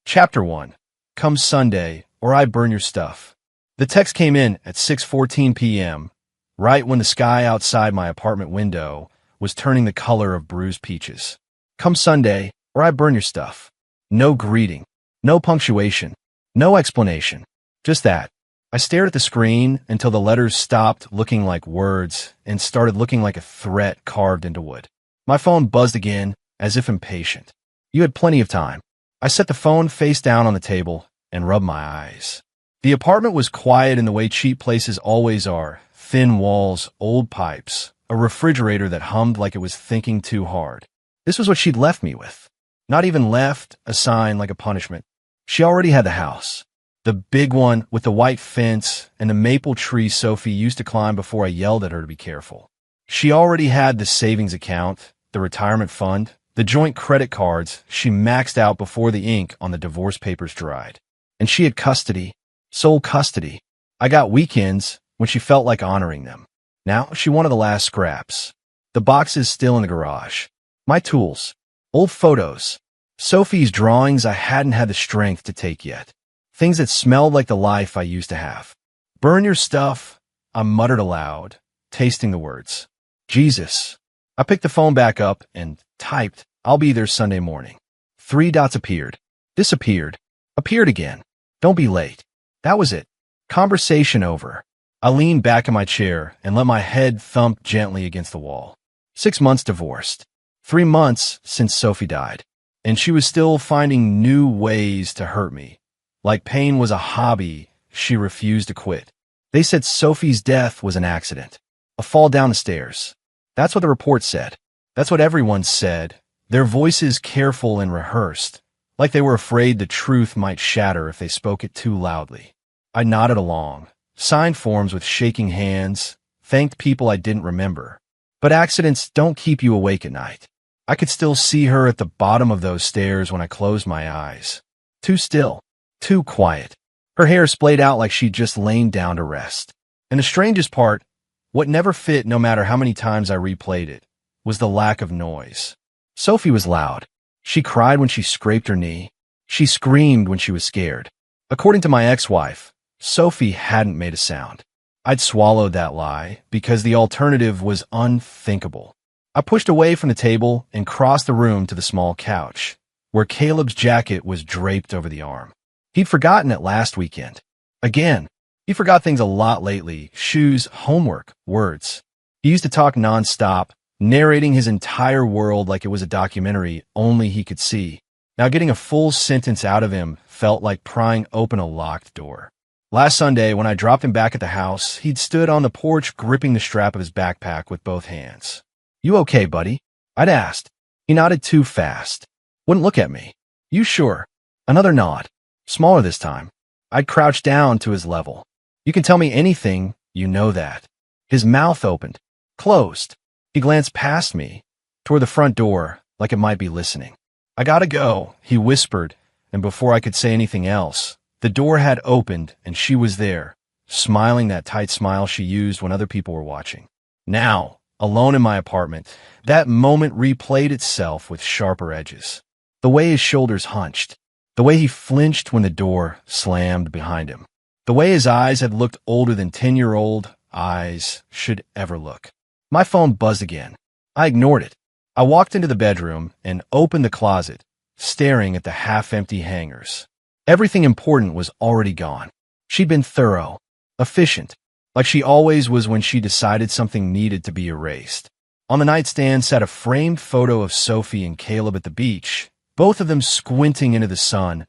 Chapter 1. Come Sunday, or I burn your stuff. The text came in at 6:14 p.m., right when the sky outside my apartment window was turning the color of bruised peaches. Come Sunday, or I burn your stuff. No greeting, no punctuation, no explanation. Just that. I stared at the screen until the letters stopped looking like words and started looking like a threat carved into wood. My phone buzzed again, as if impatient. You had plenty of time. I set the phone face down on the table and rubbed my eyes. The apartment was quiet in the way cheap places always are. Thin walls, old pipes, a refrigerator that hummed like it was thinking too hard. This was what she'd left me with. Not even left a sign like a punishment. She already had the house. The big one with the white fence and the maple tree Sophie used to climb before I yelled at her to be careful. She already had the savings account, the retirement fund, the joint credit cards she maxed out before the ink on the divorce papers dried. And she had custody, sole custody. I got weekends when she felt like honoring them. Now she wanted the last scraps. The boxes still in the garage. My tools. Old photos. Sophie's drawings I hadn't had the strength to take yet. Things that smelled like the life I used to have. Burn your stuff, I muttered aloud, tasting the words. Jesus. I picked the phone back up and typed, I'll be there Sunday morning. 3 dots appeared. Disappeared. Appeared again. Don't be late. That was it. Conversation over. I leaned back in my chair and let my head thump gently against the wall. 6 months divorced. 3 months since Sophie died. And she was still finding new ways to hurt me. Like pain was a hobby she refused to quit. They said Sophie's death was an accident. A fall down the stairs. That's what the report said. That's what everyone said. Their voices careful and rehearsed. Like they were afraid the truth might shatter if they spoke it too loudly. I nodded along, signed forms with shaking hands, thanked people I didn't remember. But accidents don't keep you awake at night. I could still see her at the bottom of those stairs when I closed my eyes. Too still, too quiet. Her hair splayed out like she'd just lain down to rest. And the strangest part, what never fit no matter how many times I replayed it, was the lack of noise. Sophie was loud. She cried when she scraped her knee. She screamed when she was scared. According to my ex-wife, Sophie hadn't made a sound. I'd swallowed that lie because the alternative was unthinkable. I pushed away from the table and crossed the room to the small couch, where Caleb's jacket was draped over the arm. He'd forgotten it last weekend. Again, he forgot things a lot lately. Shoes, homework, words. He used to talk nonstop, narrating his entire world like it was a documentary only he could see. Now getting a full sentence out of him felt like prying open a locked door. Last Sunday, when I dropped him back at the house, he'd stood on the porch gripping the strap of his backpack with both hands. You okay, buddy? I'd asked. He nodded too fast. Wouldn't look at me. You sure? Another nod. Smaller this time. I'd crouched down to his level. You can tell me anything, you know that. His mouth opened. Closed. He glanced past me, toward the front door, like it might be listening. I gotta go, he whispered, and before I could say anything else, the door had opened and she was there, smiling that tight smile she used when other people were watching. Now, alone in my apartment, that moment replayed itself with sharper edges. The way his shoulders hunched, the way he flinched when the door slammed behind him, the way his eyes had looked older than 10-year-old eyes should ever look. My phone buzzed again. I ignored it. I walked into the bedroom and opened the closet, staring at the half-empty hangers. Everything important was already gone. She'd been thorough, efficient, like she always was when she decided something needed to be erased. On the nightstand sat a framed photo of Sophie and Caleb at the beach, both of them squinting into the sun,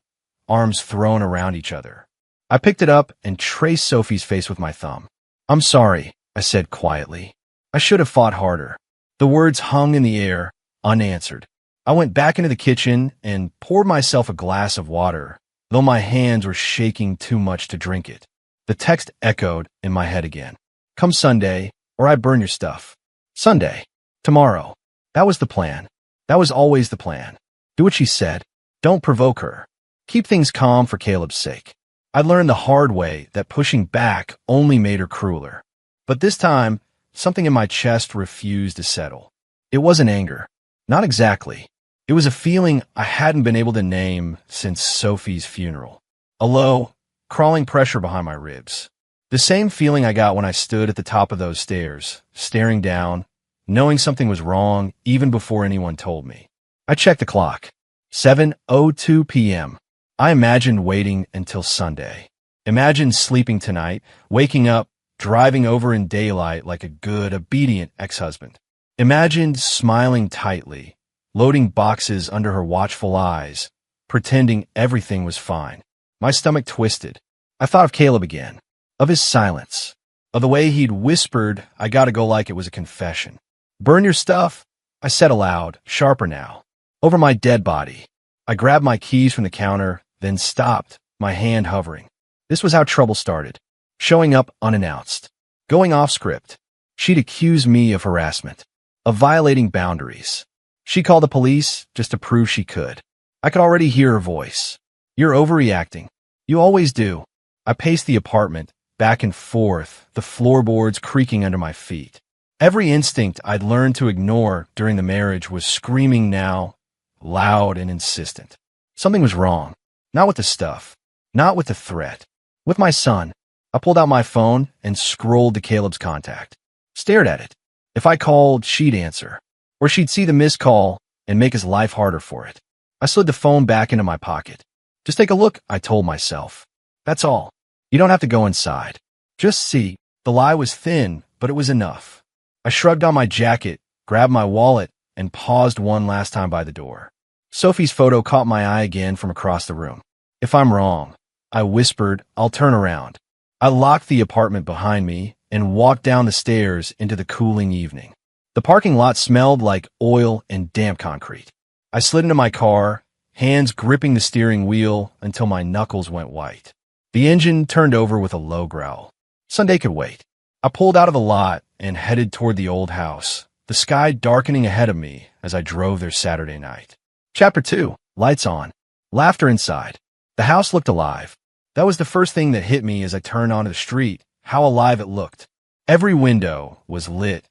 arms thrown around each other. I picked it up and traced Sophie's face with my thumb. I'm sorry, I said quietly. I should have fought harder. The words hung in the air, unanswered. I went back into the kitchen and poured myself a glass of water, though my hands were shaking too much to drink it. The text echoed in my head again. Come Sunday, or I burn your stuff. Sunday. Tomorrow. That was the plan. That was always the plan. Do what she said. Don't provoke her. Keep things calm for Caleb's sake. I learned the hard way that pushing back only made her crueler. But this time, something in my chest refused to settle. It wasn't anger. Not exactly. It was a feeling I hadn't been able to name since Sophie's funeral. A low, crawling pressure behind my ribs. The same feeling I got when I stood at the top of those stairs, staring down, knowing something was wrong even before anyone told me. I checked the clock. 7:02 p.m. I imagined waiting until Sunday. Imagined sleeping tonight, waking up, driving over in daylight like a good, obedient ex-husband. Imagined smiling tightly, loading boxes under her watchful eyes, pretending everything was fine. My stomach twisted. I thought of Caleb again, of his silence, of the way he'd whispered, "I gotta go," like it was a confession. "Burn your stuff," I said aloud, sharper now. Over my dead body. I grabbed my keys from the counter, then stopped, my hand hovering. This was how trouble started. Showing up unannounced. Going off script. She'd accuse me of harassment. Of violating boundaries. She called the police just to prove she could. I could already hear her voice. "You're overreacting. You always do." I paced the apartment, back and forth, the floorboards creaking under my feet. Every instinct I'd learned to ignore during the marriage was screaming now, loud and insistent. Something was wrong. Not with the stuff. Not with the threat. With my son. I pulled out my phone and scrolled to Caleb's contact. Stared at it. If I called, she'd answer. Or she'd see the missed call and make his life harder for it. I slid the phone back into my pocket. "Just take a look," I told myself. "That's all. You don't have to go inside. Just see." The lie was thin, but it was enough. I shrugged on my jacket, grabbed my wallet, and paused one last time by the door. Sophie's photo caught my eye again from across the room. "If I'm wrong," I whispered, "I'll turn around." I locked the apartment behind me and walked down the stairs into the cooling evening. The parking lot smelled like oil and damp concrete. I slid into my car, hands gripping the steering wheel until my knuckles went white. The engine turned over with a low growl. Sunday could wait. I pulled out of the lot and headed toward the old house, the sky darkening ahead of me as I drove there Saturday night. Chapter 2. Lights on. Laughter inside. The house looked alive. That was the first thing that hit me as I turned onto the street, how alive it looked. Every window was lit,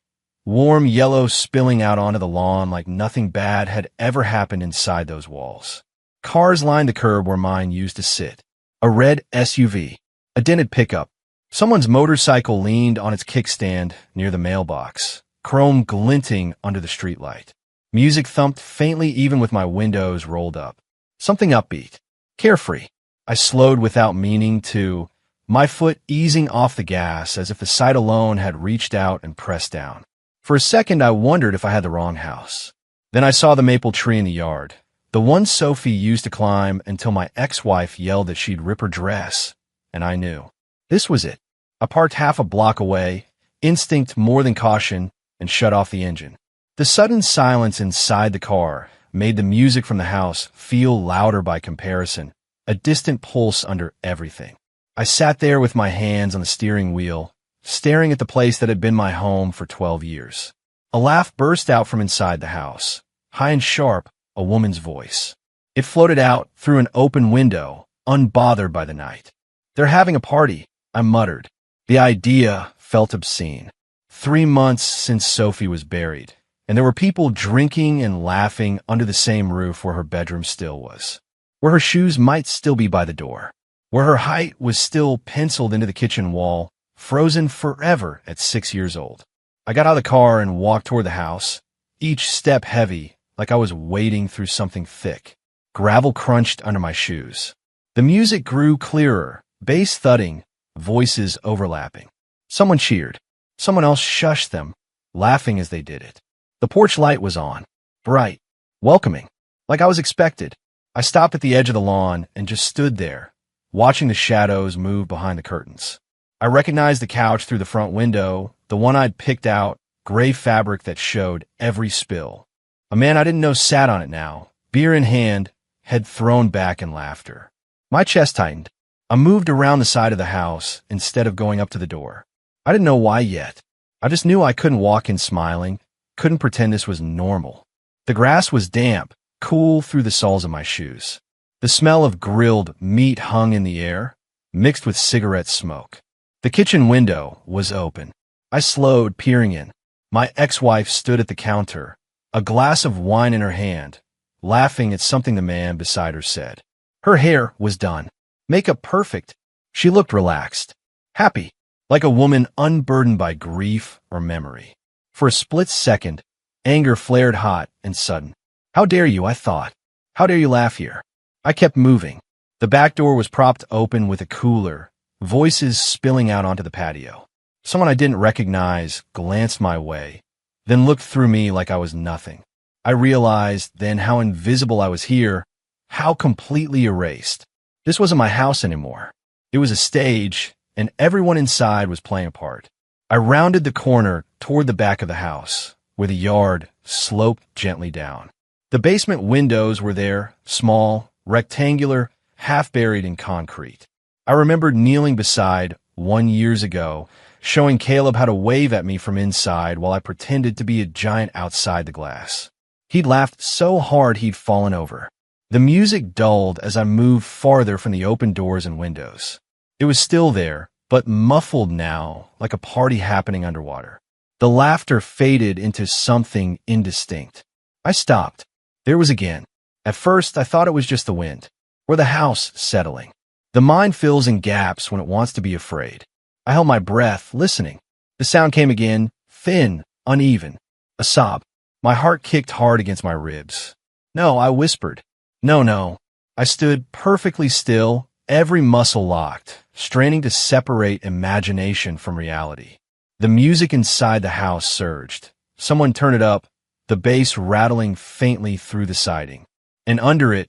warm yellow spilling out onto the lawn like nothing bad had ever happened inside those walls. Cars lined the curb where mine used to sit. A red SUV. A dented pickup. Someone's motorcycle leaned on its kickstand near the mailbox, chrome glinting under the streetlight. Music thumped faintly even with my windows rolled up. Something upbeat. Carefree. I slowed without meaning to, my foot easing off the gas as if the sight alone had reached out and pressed down. For a second, I wondered if I had the wrong house. Then I saw the maple tree in the yard, the one Sophie used to climb until my ex-wife yelled that she'd rip her dress, and I knew. This was it. I parked half a block away, instinct more than caution, and shut off the engine. The sudden silence inside the car made the music from the house feel louder by comparison, a distant pulse under everything. I sat there with my hands on the steering wheel, staring at the place that had been my home for 12 years. A laugh burst out from inside the house, high and sharp, a woman's voice. It floated out through an open window, unbothered by the night. "They're having a party," I muttered. The idea felt obscene. 3 months since Sophie was buried, and there were people drinking and laughing under the same roof where her bedroom still was, where her shoes might still be by the door, where her height was still penciled into the kitchen wall, frozen forever at 6 years old. I got out of the car and walked toward the house, each step heavy, like I was wading through something thick. Gravel crunched under my shoes. The music grew clearer, bass thudding, voices overlapping. Someone cheered. Someone else shushed them, laughing as they did it. The porch light was on, bright, welcoming, like I was expected. I stopped at the edge of the lawn and just stood there, watching the shadows move behind the curtains. I recognized the couch through the front window, the one I'd picked out, gray fabric that showed every spill. A man I didn't know sat on it now, beer in hand, head thrown back in laughter. My chest tightened. I moved around the side of the house instead of going up to the door. I didn't know why yet. I just knew I couldn't walk in smiling, couldn't pretend this was normal. The grass was damp, cool through the soles of my shoes. The smell of grilled meat hung in the air, mixed with cigarette smoke. The kitchen window was open. I slowed, peering in. My ex-wife stood at the counter, a glass of wine in her hand, laughing at something the man beside her said. Her hair was done. Makeup perfect. She looked relaxed, happy, like a woman unburdened by grief or memory. For a split second, anger flared hot and sudden. How dare you, I thought. How dare you laugh here? I kept moving. The back door was propped open with a cooler, voices spilling out onto the patio. Someone I didn't recognize glanced my way, then looked through me like I was nothing. I realized then how invisible I was here, how completely erased. This wasn't my house anymore. It was a stage, and everyone inside was playing a part. I rounded the corner toward the back of the house, where the yard sloped gently down. The basement windows were there, small, rectangular, half buried in concrete. I remembered kneeling beside, 1 year ago, showing Caleb how to wave at me from inside while I pretended to be a giant outside the glass. He'd laughed so hard he'd fallen over. The music dulled as I moved farther from the open doors and windows. It was still there, but muffled now, like a party happening underwater. The laughter faded into something indistinct. I stopped. There it was again. At first, I thought it was just the wind, or the house settling. The mind fills in gaps when it wants to be afraid. I held my breath, listening. The sound came again, thin, uneven. A sob. My heart kicked hard against my ribs. No, I whispered. No. I stood perfectly still, every muscle locked, straining to separate imagination from reality. The music inside the house surged. Someone turned it up, the bass rattling faintly through the siding. And under it,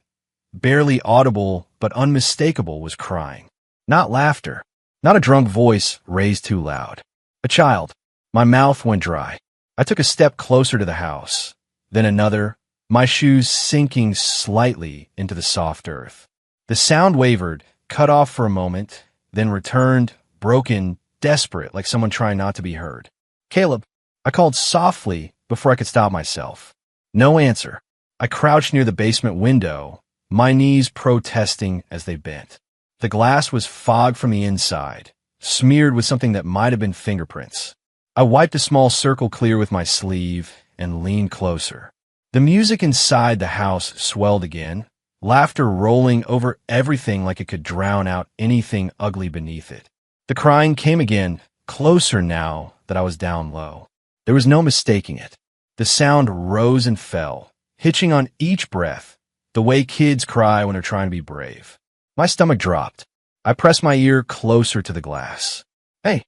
barely audible but unmistakable, was crying. Not laughter. Not a drunk voice raised too loud. A child. My mouth went dry. I took a step closer to the house, then another, my shoes sinking slightly into the soft earth. The sound wavered, cut off for a moment, then returned, broken, desperate, like someone trying not to be heard. Caleb, I called softly before I could stop myself. No answer. I crouched near the basement window, my knees protesting as they bent. The glass was fogged from the inside, smeared with something that might have been fingerprints. I wiped a small circle clear with my sleeve and leaned closer. The music inside the house swelled again, laughter rolling over everything like it could drown out anything ugly beneath it. The crying came again, closer now that I was down low. There was no mistaking it. The sound rose and fell, hitching on each breath, the way kids cry when they're trying to be brave. My stomach dropped. I pressed my ear closer to the glass. Hey,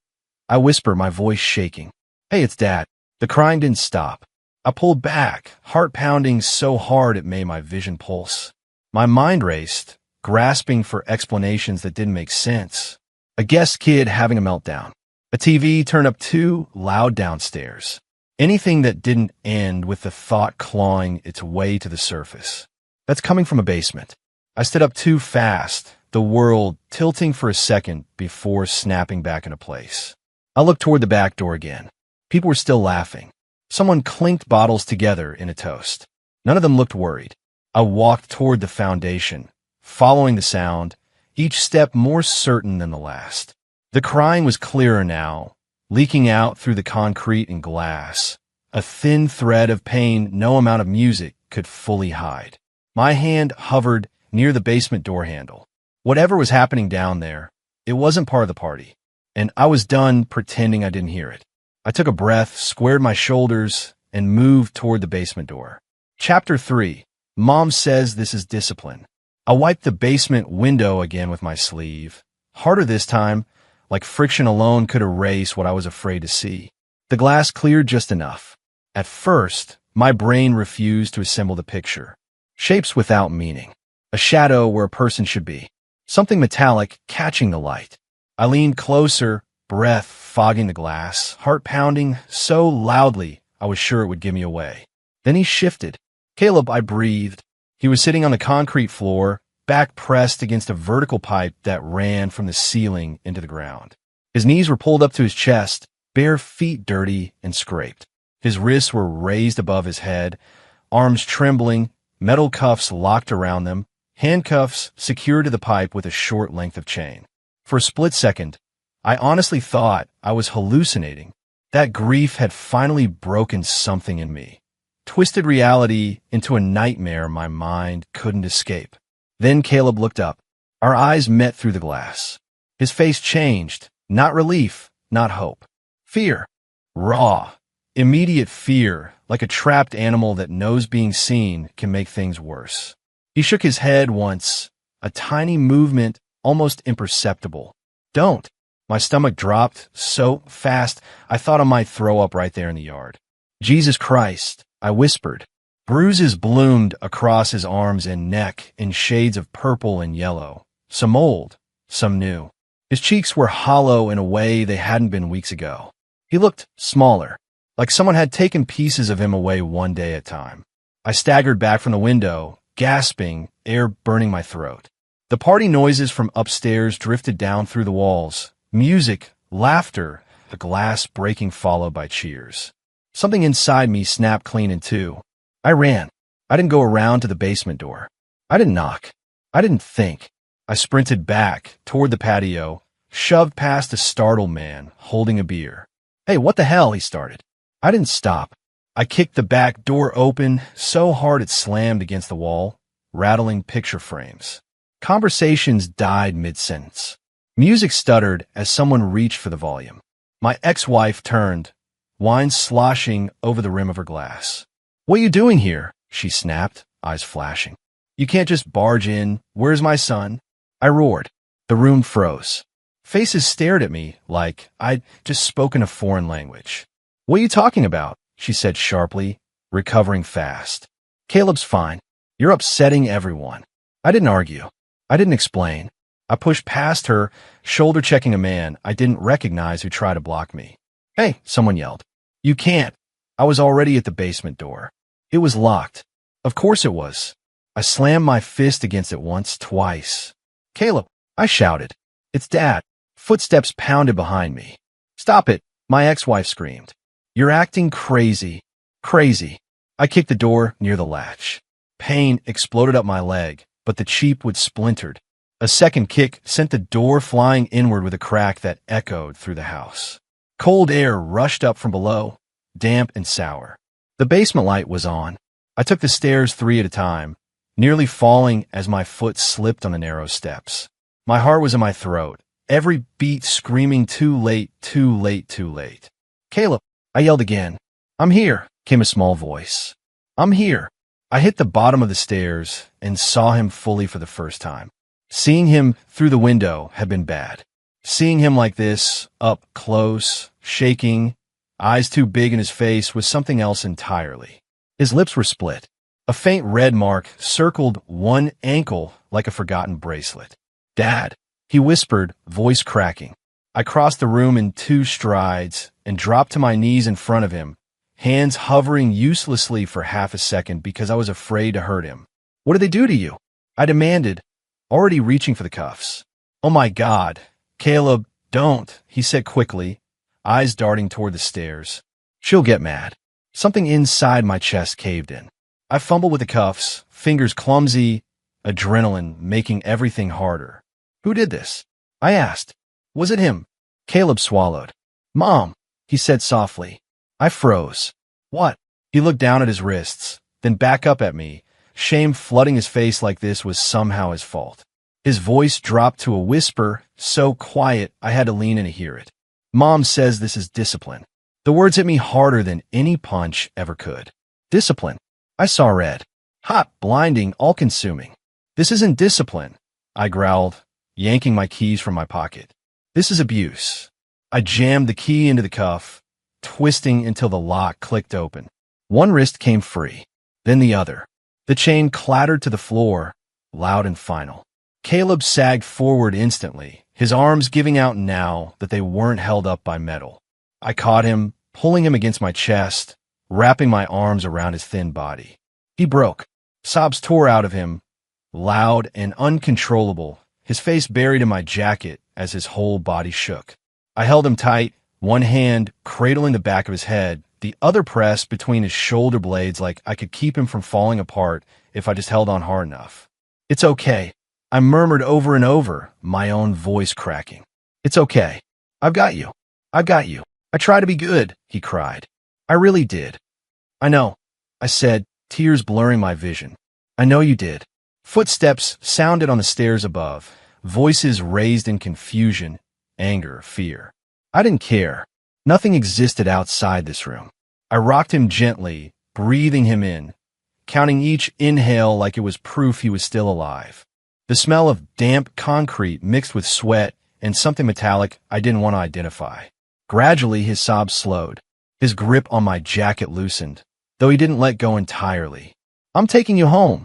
I whispered, my voice shaking. Hey, it's Dad. The crying didn't stop. I pulled back, heart pounding so hard it made my vision pulse. My mind raced, grasping for explanations that didn't make sense. A guest kid having a meltdown. A TV turned up too loud downstairs. Anything that didn't end with the thought clawing its way to the surface. That's coming from a basement. I stood up too fast, the world tilting for a second before snapping back into place. I looked toward the back door again. People were still laughing. Someone clinked bottles together in a toast. None of them looked worried. I walked toward the foundation, following the sound, each step more certain than the last. The crying was clearer now, leaking out through the concrete and glass, a thin thread of pain no amount of music could fully hide. My hand hovered near the basement door handle. Whatever was happening down there, it wasn't part of the party, and I was done pretending I didn't hear it. I took a breath, squared my shoulders, and moved toward the basement door. Chapter 3. Mom says this is discipline. I wiped the basement window again with my sleeve. Harder this time, like friction alone could erase what I was afraid to see. The glass cleared just enough. At first, my brain refused to assemble the picture. Shapes without meaning. A shadow where a person should be. Something metallic catching the light. I leaned closer, breath fogging the glass, heart pounding so loudly I was sure it would give me away. Then he shifted. Caleb, I breathed. He was sitting on the concrete floor, back pressed against a vertical pipe that ran from the ceiling into the ground. His knees were pulled up to his chest, bare feet dirty and scraped. His wrists were raised above his head, arms trembling, metal cuffs locked around them, handcuffs secured to the pipe with a short length of chain. For a split second, I honestly thought I was hallucinating. That grief had finally broken something in me. twisted reality into a nightmare my mind couldn't escape. Then Caleb looked up. Our eyes met through the glass. His face changed, not relief, not hope. Fear. Raw. Immediate fear, like a trapped animal that knows being seen can make things worse. He shook his head once, a tiny movement, almost imperceptible. Don't. My stomach dropped so fast I thought I might throw up right there in the yard. Jesus Christ, I whispered. Bruises bloomed across his arms and neck in shades of purple and yellow, some old, some new. His cheeks were hollow in a way they hadn't been weeks ago. He looked smaller, like someone had taken pieces of him away one day at a time. I staggered back from the window, gasping, air burning my throat. The party noises from upstairs drifted down through the walls. Music, laughter, the glass breaking followed by cheers. Something inside me snapped clean in two. I ran. I didn't go around to the basement door. I didn't knock. I didn't think. I sprinted back toward the patio, shoved past a startled man holding a beer. Hey, what the hell? He started. I didn't stop. I kicked the back door open so hard it slammed against the wall, rattling picture frames. Conversations died mid-sentence. Music stuttered as someone reached for the volume. My ex-wife turned, wine sloshing over the rim of her glass. What are you doing here? She snapped, eyes flashing. You can't just barge in. Where's my son? I roared. The room froze. Faces stared at me like I'd just spoken a foreign language. What are you talking about? She said sharply, recovering fast. Caleb's fine. You're upsetting everyone. I didn't argue. I didn't explain. I pushed past her, shoulder-checking a man I didn't recognize who tried to block me. Hey, someone yelled. You can't. I was already at the basement door. It was locked. Of course it was. I slammed my fist against it once, twice. Caleb, I shouted. It's Dad. Footsteps pounded behind me. Stop it, my ex-wife screamed. You're acting crazy. Crazy. I kicked the door near the latch. Pain exploded up my leg, but the cheap wood splintered. A second kick sent the door flying inward with a crack that echoed through the house. Cold air rushed up from below, damp and sour. The basement light was on. I took the stairs 3 at a time, nearly falling as my foot slipped on the narrow steps. My heart was in my throat, every beat screaming too late, too late, too late. Caleb, I yelled again. I'm here, came a small voice. I'm here. I hit the bottom of the stairs and saw him fully for the first time. Seeing him through the window had been bad. Seeing him like this, up close, shaking, eyes too big in his face, was something else entirely. His lips were split. A faint red mark circled one ankle like a forgotten bracelet. Dad, he whispered, voice cracking. I crossed the room in 2 strides and dropped to my knees in front of him, hands hovering uselessly for half a second because I was afraid to hurt him. What did they do to you? I demanded, already reaching for the cuffs. Oh my God. Caleb, don't, he said quickly, eyes darting toward the stairs. She'll get mad. Something inside my chest caved in. I fumbled with the cuffs, fingers clumsy, adrenaline making everything harder. Who did this? I asked. Was it him? Caleb swallowed. Mom, he said softly. I froze. What? He looked down at his wrists, then back up at me, shame flooding his face like this was somehow his fault. His voice dropped to a whisper, so quiet I had to lean in to hear it. Mom says this is discipline. The words hit me harder than any punch ever could. Discipline. I saw red. Hot, blinding, all-consuming. This isn't discipline, I growled, yanking my keys from my pocket. This is abuse. I jammed the key into the cuff, twisting until the lock clicked open. One wrist came free, then the other. The chain clattered to the floor, loud and final. Caleb sagged forward instantly, his arms giving out now that they weren't held up by metal. I caught him, pulling him against my chest, wrapping my arms around his thin body. He broke. Sobs tore out of him, loud and uncontrollable, his face buried in my jacket as his whole body shook. I held him tight, one hand cradling the back of his head, the other pressed between his shoulder blades like I could keep him from falling apart if I just held on hard enough. It's okay. I murmured over and over, my own voice cracking. It's okay. I've got you. I've got you. I try to be good, he cried. I really did. I know. I said, tears blurring my vision. I know you did. Footsteps sounded on the stairs above, voices raised in confusion, anger, fear. I didn't care. Nothing existed outside this room. I rocked him gently, breathing him in, counting each inhale like it was proof he was still alive. The smell of damp concrete mixed with sweat and something metallic I didn't want to identify. Gradually, his sobs slowed. His grip on my jacket loosened, though he didn't let go entirely. I'm taking you home,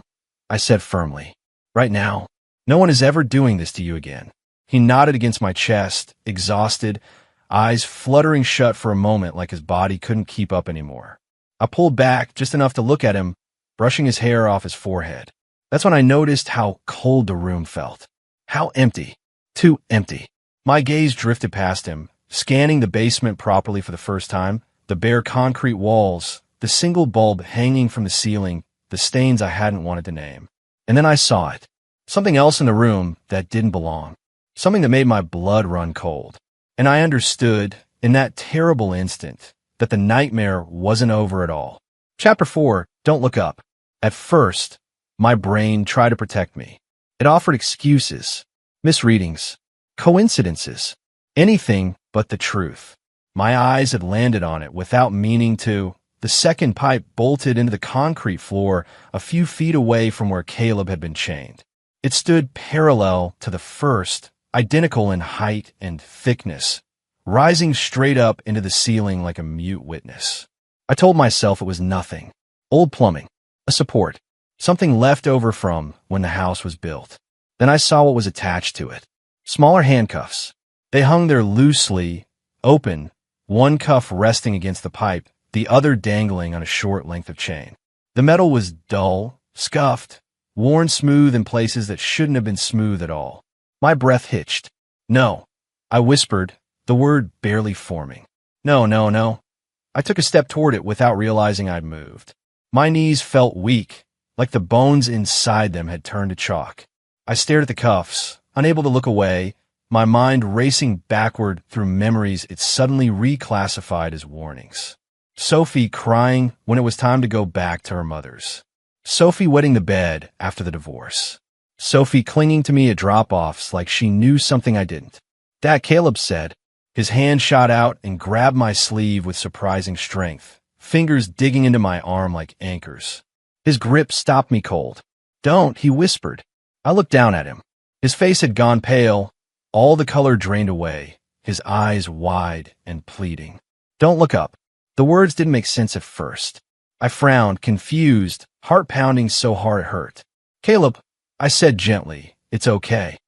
I said firmly. Right now. No one is ever doing this to you again. He nodded against my chest, exhausted, eyes fluttering shut for a moment like his body couldn't keep up anymore. I pulled back just enough to look at him, brushing his hair off his forehead. That's when I noticed how cold the room felt. How empty. Too empty. My gaze drifted past him, scanning the basement properly for the first time, the bare concrete walls, the single bulb hanging from the ceiling, the stains I hadn't wanted to name. And then I saw it. Something else in the room that didn't belong. Something that made my blood run cold. And I understood, in that terrible instant, that the nightmare wasn't over at all. Chapter 4, Don't Look Up. At first, my brain tried to protect me. It offered excuses, misreadings, coincidences, anything but the truth. My eyes had landed on it without meaning to. The second pipe bolted into the concrete floor a few feet away from where Caleb had been chained. It stood parallel to the first, identical in height and thickness, rising straight up into the ceiling like a mute witness. I told myself it was nothing. Old plumbing, a support, something left over from when the house was built. Then I saw what was attached to it. Smaller handcuffs. They hung there loosely, open, one cuff resting against the pipe, the other dangling on a short length of chain. The metal was dull, scuffed, worn smooth in places that shouldn't have been smooth at all. My breath hitched. No, I whispered, the word barely forming. No, no, no. I took a step toward it without realizing I'd moved. My knees felt weak, like the bones inside them had turned to chalk. I stared at the cuffs, unable to look away, my mind racing backward through memories it suddenly reclassified as warnings. Sophie crying when it was time to go back to her mother's. Sophie wetting the bed after the divorce. Sophie clinging to me at drop-offs like she knew something I didn't. Dad, Caleb said. His hand shot out and grabbed my sleeve with surprising strength, fingers digging into my arm like anchors. His grip stopped me cold. Don't, he whispered. I looked down at him. His face had gone pale, all the color drained away, his eyes wide and pleading. Don't look up. The words didn't make sense at first. I frowned, confused, heart pounding so hard it hurt. Caleb, I said gently, it's okay.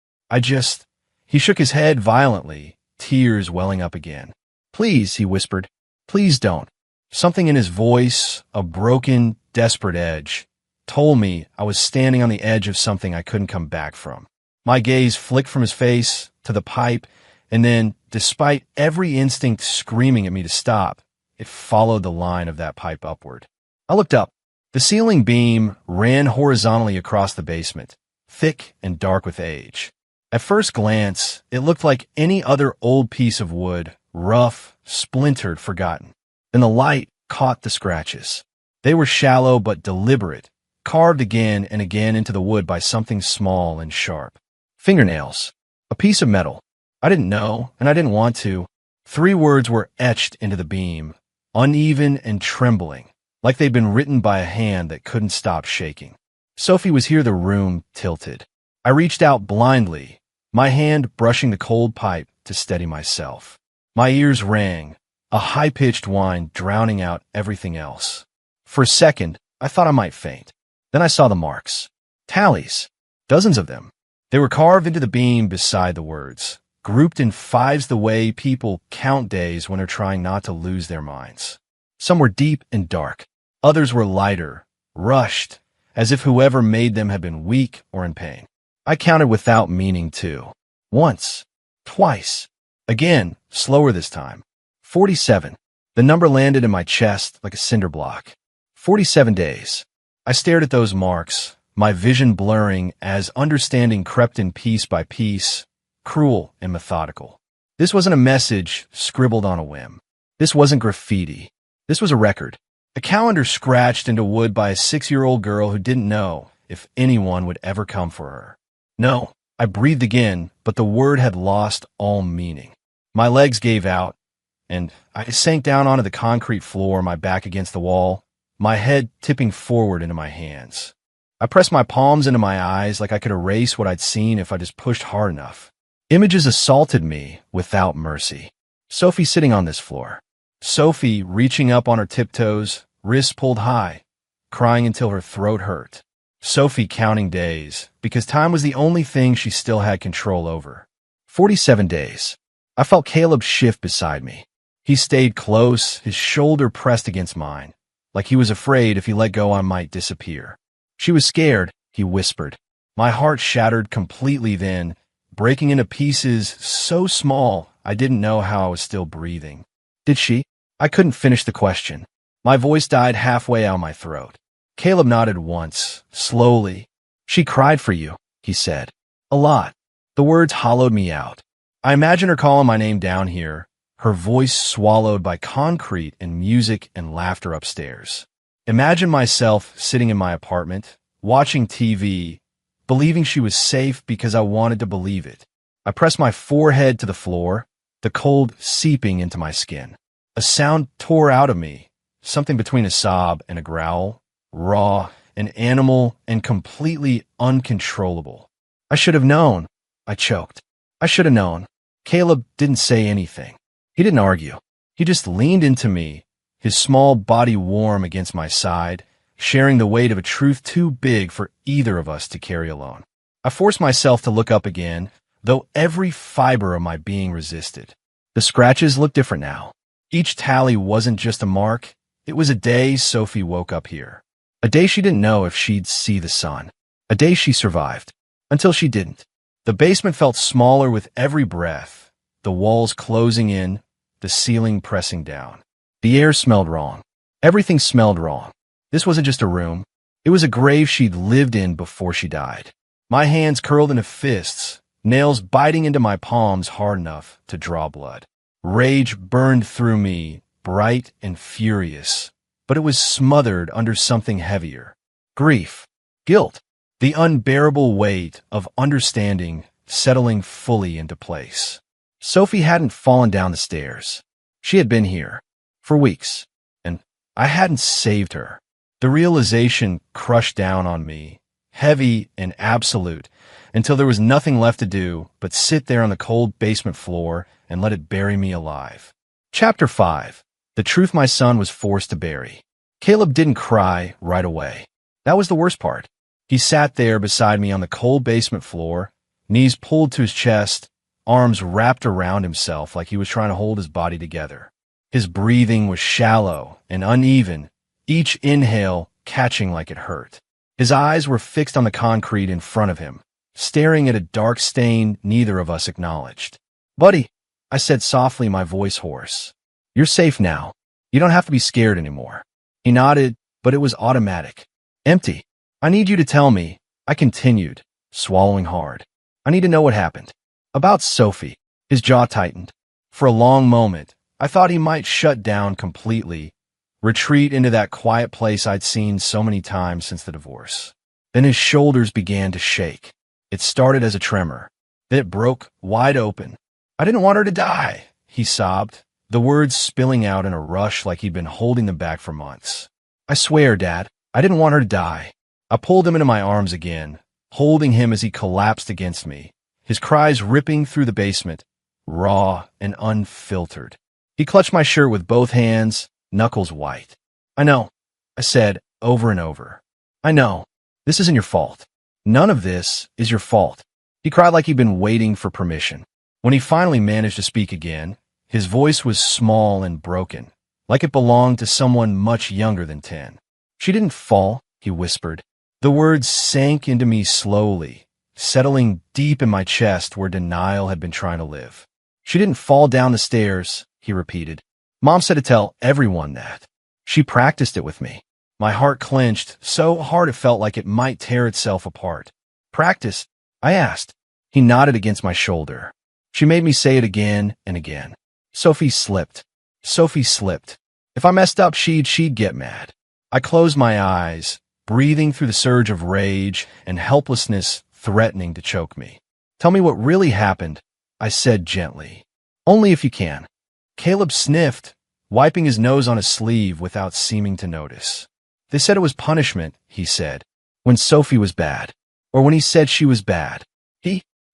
He shook his head violently, tears welling up again. Please, he whispered, please don't. Something in his voice, a broken, desperate edge, told me I was standing on the edge of something I couldn't come back from. My gaze flicked from his face to the pipe, and then, despite every instinct screaming at me to stop, it followed the line of that pipe upward. I looked up. The ceiling beam ran horizontally across the basement, thick and dark with age. At first glance, it looked like any other old piece of wood, rough, splintered, forgotten. Then the light caught the scratches. They were shallow but deliberate, carved again and again into the wood by something small and sharp. Fingernails. A piece of metal. I didn't know, and I didn't want to. 3 words were etched into the beam, uneven and trembling, like they'd been written by a hand that couldn't stop shaking. Sophie was here. The room tilted. I reached out blindly, my hand brushing the cold pipe to steady myself. My ears rang, a high-pitched whine drowning out everything else. For a second, I thought I might faint. Then I saw the marks. Tallies. Dozens of them. They were carved into the beam beside the words, grouped in 5s the way people count days when they're trying not to lose their minds. Some were deep and dark. Others were lighter, rushed, as if whoever made them had been weak or in pain. I counted without meaning to. Once. Twice. Again, slower this time. 47. The number landed in my chest like a cinder block. 47 days. I stared at those marks, my vision blurring as understanding crept in piece by piece, cruel and methodical. This wasn't a message scribbled on a whim. This wasn't graffiti. This was a record. A calendar scratched into wood by a 6-year-old girl who didn't know if anyone would ever come for her. No, I breathed again, but the word had lost all meaning. My legs gave out, and I sank down onto the concrete floor, my back against the wall, my head tipping forward into my hands. I pressed my palms into my eyes like I could erase what I'd seen if I just pushed hard enough. Images assaulted me without mercy. Sophie sitting on this floor. Sophie reaching up on her tiptoes, wrists pulled high, crying until her throat hurt. Sophie counting days, because time was the only thing she still had control over. 47 days. I felt Caleb shift beside me. He stayed close, his shoulder pressed against mine, like he was afraid if he let go I might disappear. She was scared, he whispered. My heart shattered completely then, breaking into pieces so small I didn't know how I was still breathing. Did she? I couldn't finish the question. My voice died halfway out my throat. Caleb nodded once, slowly. She cried for you, he said. A lot. The words hollowed me out. I imagined her calling my name down here, her voice swallowed by concrete and music and laughter upstairs. Imagine myself sitting in my apartment, watching TV, believing she was safe because I wanted to believe it. I pressed my forehead to the floor, the cold seeping into my skin. A sound tore out of me, something between a sob and a growl, raw, an animal, and completely uncontrollable. I should have known, I choked. I should have known. Caleb didn't say anything. He didn't argue. He just leaned into me, his small body warm against my side, sharing the weight of a truth too big for either of us to carry alone. I forced myself to look up again, though every fiber of my being resisted. The scratches looked different now. Each tally wasn't just a mark. It was a day Sophie woke up here. A day she didn't know if she'd see the sun. A day she survived. Until she didn't. The basement felt smaller with every breath, the walls closing in, the ceiling pressing down. The air smelled wrong. Everything smelled wrong. This wasn't just a room. It was a grave she'd lived in before she died. My hands curled into fists, nails biting into my palms hard enough to draw blood. Rage burned through me, bright and furious, but it was smothered under something heavier. Grief. Guilt. The unbearable weight of understanding settling fully into place. Sophie hadn't fallen down the stairs. She had been here for weeks, and I hadn't saved her. The realization crushed down on me, heavy and absolute, until there was nothing left to do but sit there on the cold basement floor and let it bury me alive. Chapter 5. The truth my son was forced to bury. Caleb didn't cry right away. That was the worst part. He sat there beside me on the cold basement floor, knees pulled to his chest, arms wrapped around himself like he was trying to hold his body together. His breathing was shallow and uneven, each inhale catching like it hurt. His eyes were fixed on the concrete in front of him, staring at a dark stain neither of us acknowledged. "Buddy," I said softly, my voice hoarse. "You're safe now. You don't have to be scared anymore." He nodded, but it was automatic. Empty. "I need you to tell me," I continued, swallowing hard. "I need to know what happened." "About Sophie." His jaw tightened. For a long moment, I thought he might shut down completely, retreat into that quiet place I'd seen so many times since the divorce. Then his shoulders began to shake. It started as a tremor. Then it broke wide open. "I didn't want her to die," he sobbed, the words spilling out in a rush like he'd been holding them back for months. "I swear, Dad, I didn't want her to die." I pulled him into my arms again, holding him as he collapsed against me, his cries ripping through the basement, raw and unfiltered. He clutched my shirt with both hands, knuckles white. "I know," I said over and over. "I know. This isn't your fault. None of this is your fault." He cried like he'd been waiting for permission. When he finally managed to speak again, his voice was small and broken, like it belonged to someone much younger than 10. "She didn't fall," he whispered. The words sank into me slowly, settling deep in my chest where denial had been trying to live. "She didn't fall down the stairs," he repeated. "Mom said to tell everyone that. She practiced it with me." My heart clenched so hard it felt like it might tear itself apart. "Practice?" I asked. He nodded against my shoulder. "She made me say it again and again. Sophie slipped. Sophie slipped." If I messed up, she'd get mad. I closed my eyes, breathing through the surge of rage and helplessness threatening to choke me. Tell me what really happened, I said gently. Only if you can. Caleb sniffed, wiping his nose on his sleeve without seeming to notice. They said it was punishment, he said, when Sophie was bad, or when he said she was bad.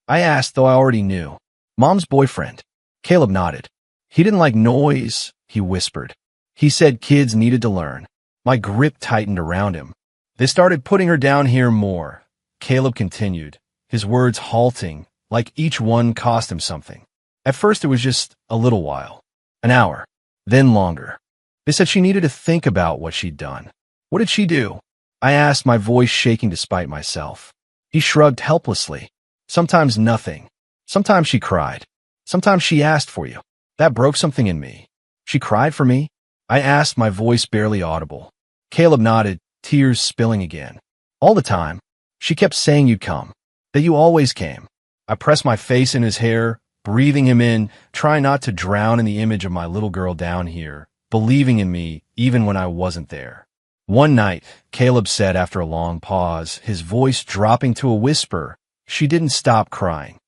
I asked, though I already knew. Mom's boyfriend. Caleb nodded. He didn't like noise, he whispered. He said kids needed to learn. My grip tightened around him. They started putting her down here more, Caleb continued, his words halting, like each one cost him something. At first it was just a little while. An hour. Then longer. They said she needed to think about what she'd done. What did she do? I asked, my voice shaking despite myself. He shrugged helplessly. Sometimes nothing. Sometimes she cried. Sometimes she asked for you. That broke something in me. She cried for me? I asked, my voice barely audible. Caleb nodded, tears spilling again. All the time. She kept saying you'd come. That you always came. I pressed my face in his hair, breathing him in, trying not to drown in the image of my little girl down here, believing in me even when I wasn't there. One night, Caleb said after a long pause, his voice dropping to a whisper, she didn't stop crying.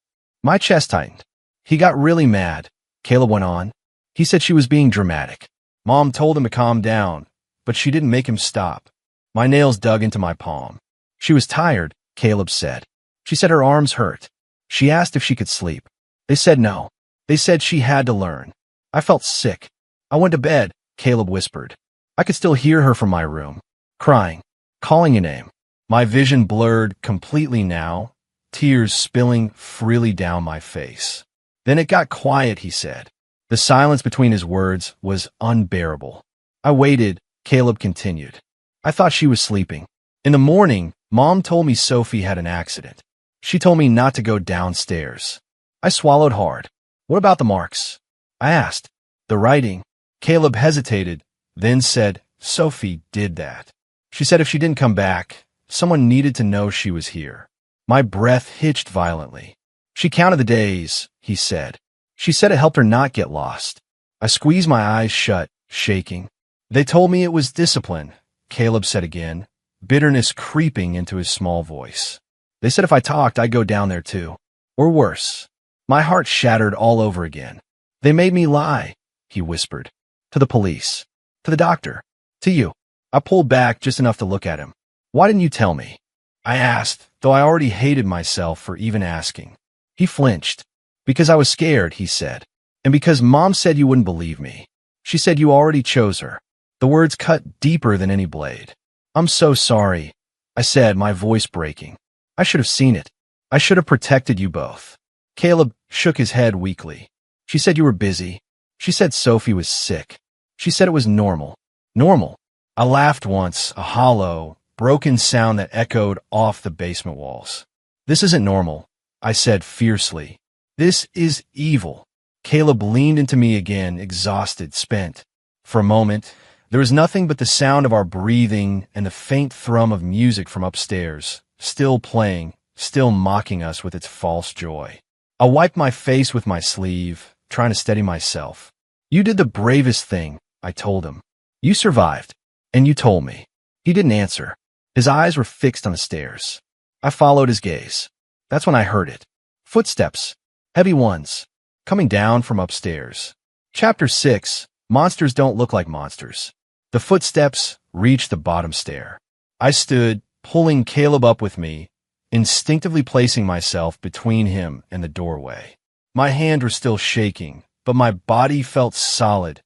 My chest tightened. He got really mad, Caleb went on. He said she was being dramatic. Mom told him to calm down, but she didn't make him stop. My nails dug into my palm. She was tired, Caleb said. She said her arms hurt. She asked if she could sleep. They said no. They said she had to learn. I felt sick. I went to bed, Caleb whispered. I could still hear her from my room, crying, calling your name. My vision blurred completely now, tears spilling freely down my face. Then it got quiet, he said. The silence between his words was unbearable. I waited, Caleb continued. I thought she was sleeping. In the morning, Mom told me Sophie had an accident. She told me not to go downstairs. I swallowed hard. What about the marks? I asked. The writing. Caleb hesitated, then said, Sophie did that. She said if she didn't come back, someone needed to know she was here. My breath hitched violently. She counted the days, he said. She said it helped her not get lost. I squeezed my eyes shut, shaking. They told me it was discipline, Caleb said again, bitterness creeping into his small voice. They said if I talked, I'd go down there too. Or worse. My heart shattered all over again. They made me lie, he whispered. To the police. To the doctor. To you. I pulled back just enough to look at him. Why didn't you tell me? I asked, though I already hated myself for even asking. He flinched. Because I was scared, he said. And because Mom said you wouldn't believe me. She said you already chose her. The words cut deeper than any blade. I'm so sorry, I said, my voice breaking. I should have seen it. I should have protected you both. Caleb shook his head weakly. She said you were busy. She said Sophie was sick. She said it was normal. Normal. I laughed once, a hollow, broken sound that echoed off the basement walls. This isn't normal, I said fiercely. This is evil. Caleb leaned into me again, exhausted, spent. For a moment, there was nothing but the sound of our breathing and the faint thrum of music from upstairs, still playing, still mocking us with its false joy. I wiped my face with my sleeve, trying to steady myself. You did the bravest thing, I told him. You survived, and you told me. He didn't answer. His eyes were fixed on the stairs. I followed his gaze. That's when I heard it. Footsteps. Heavy ones. Coming down from upstairs. Chapter 6. Monsters don't look like monsters. The footsteps reached the bottom stair. I stood, pulling Caleb up with me, instinctively placing myself between him and the doorway. My hands were still shaking, but my body felt solid,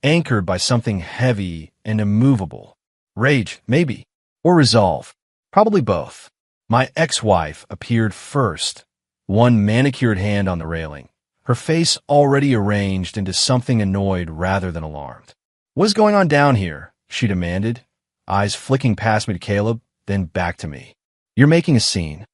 anchored by something heavy and immovable. Rage, maybe. Or resolve. Probably both. My ex-wife appeared first, one manicured hand on the railing, her face already arranged into something annoyed rather than alarmed. What's going on down here? She demanded, eyes flicking past me to Caleb, then back to me. You're making a scene.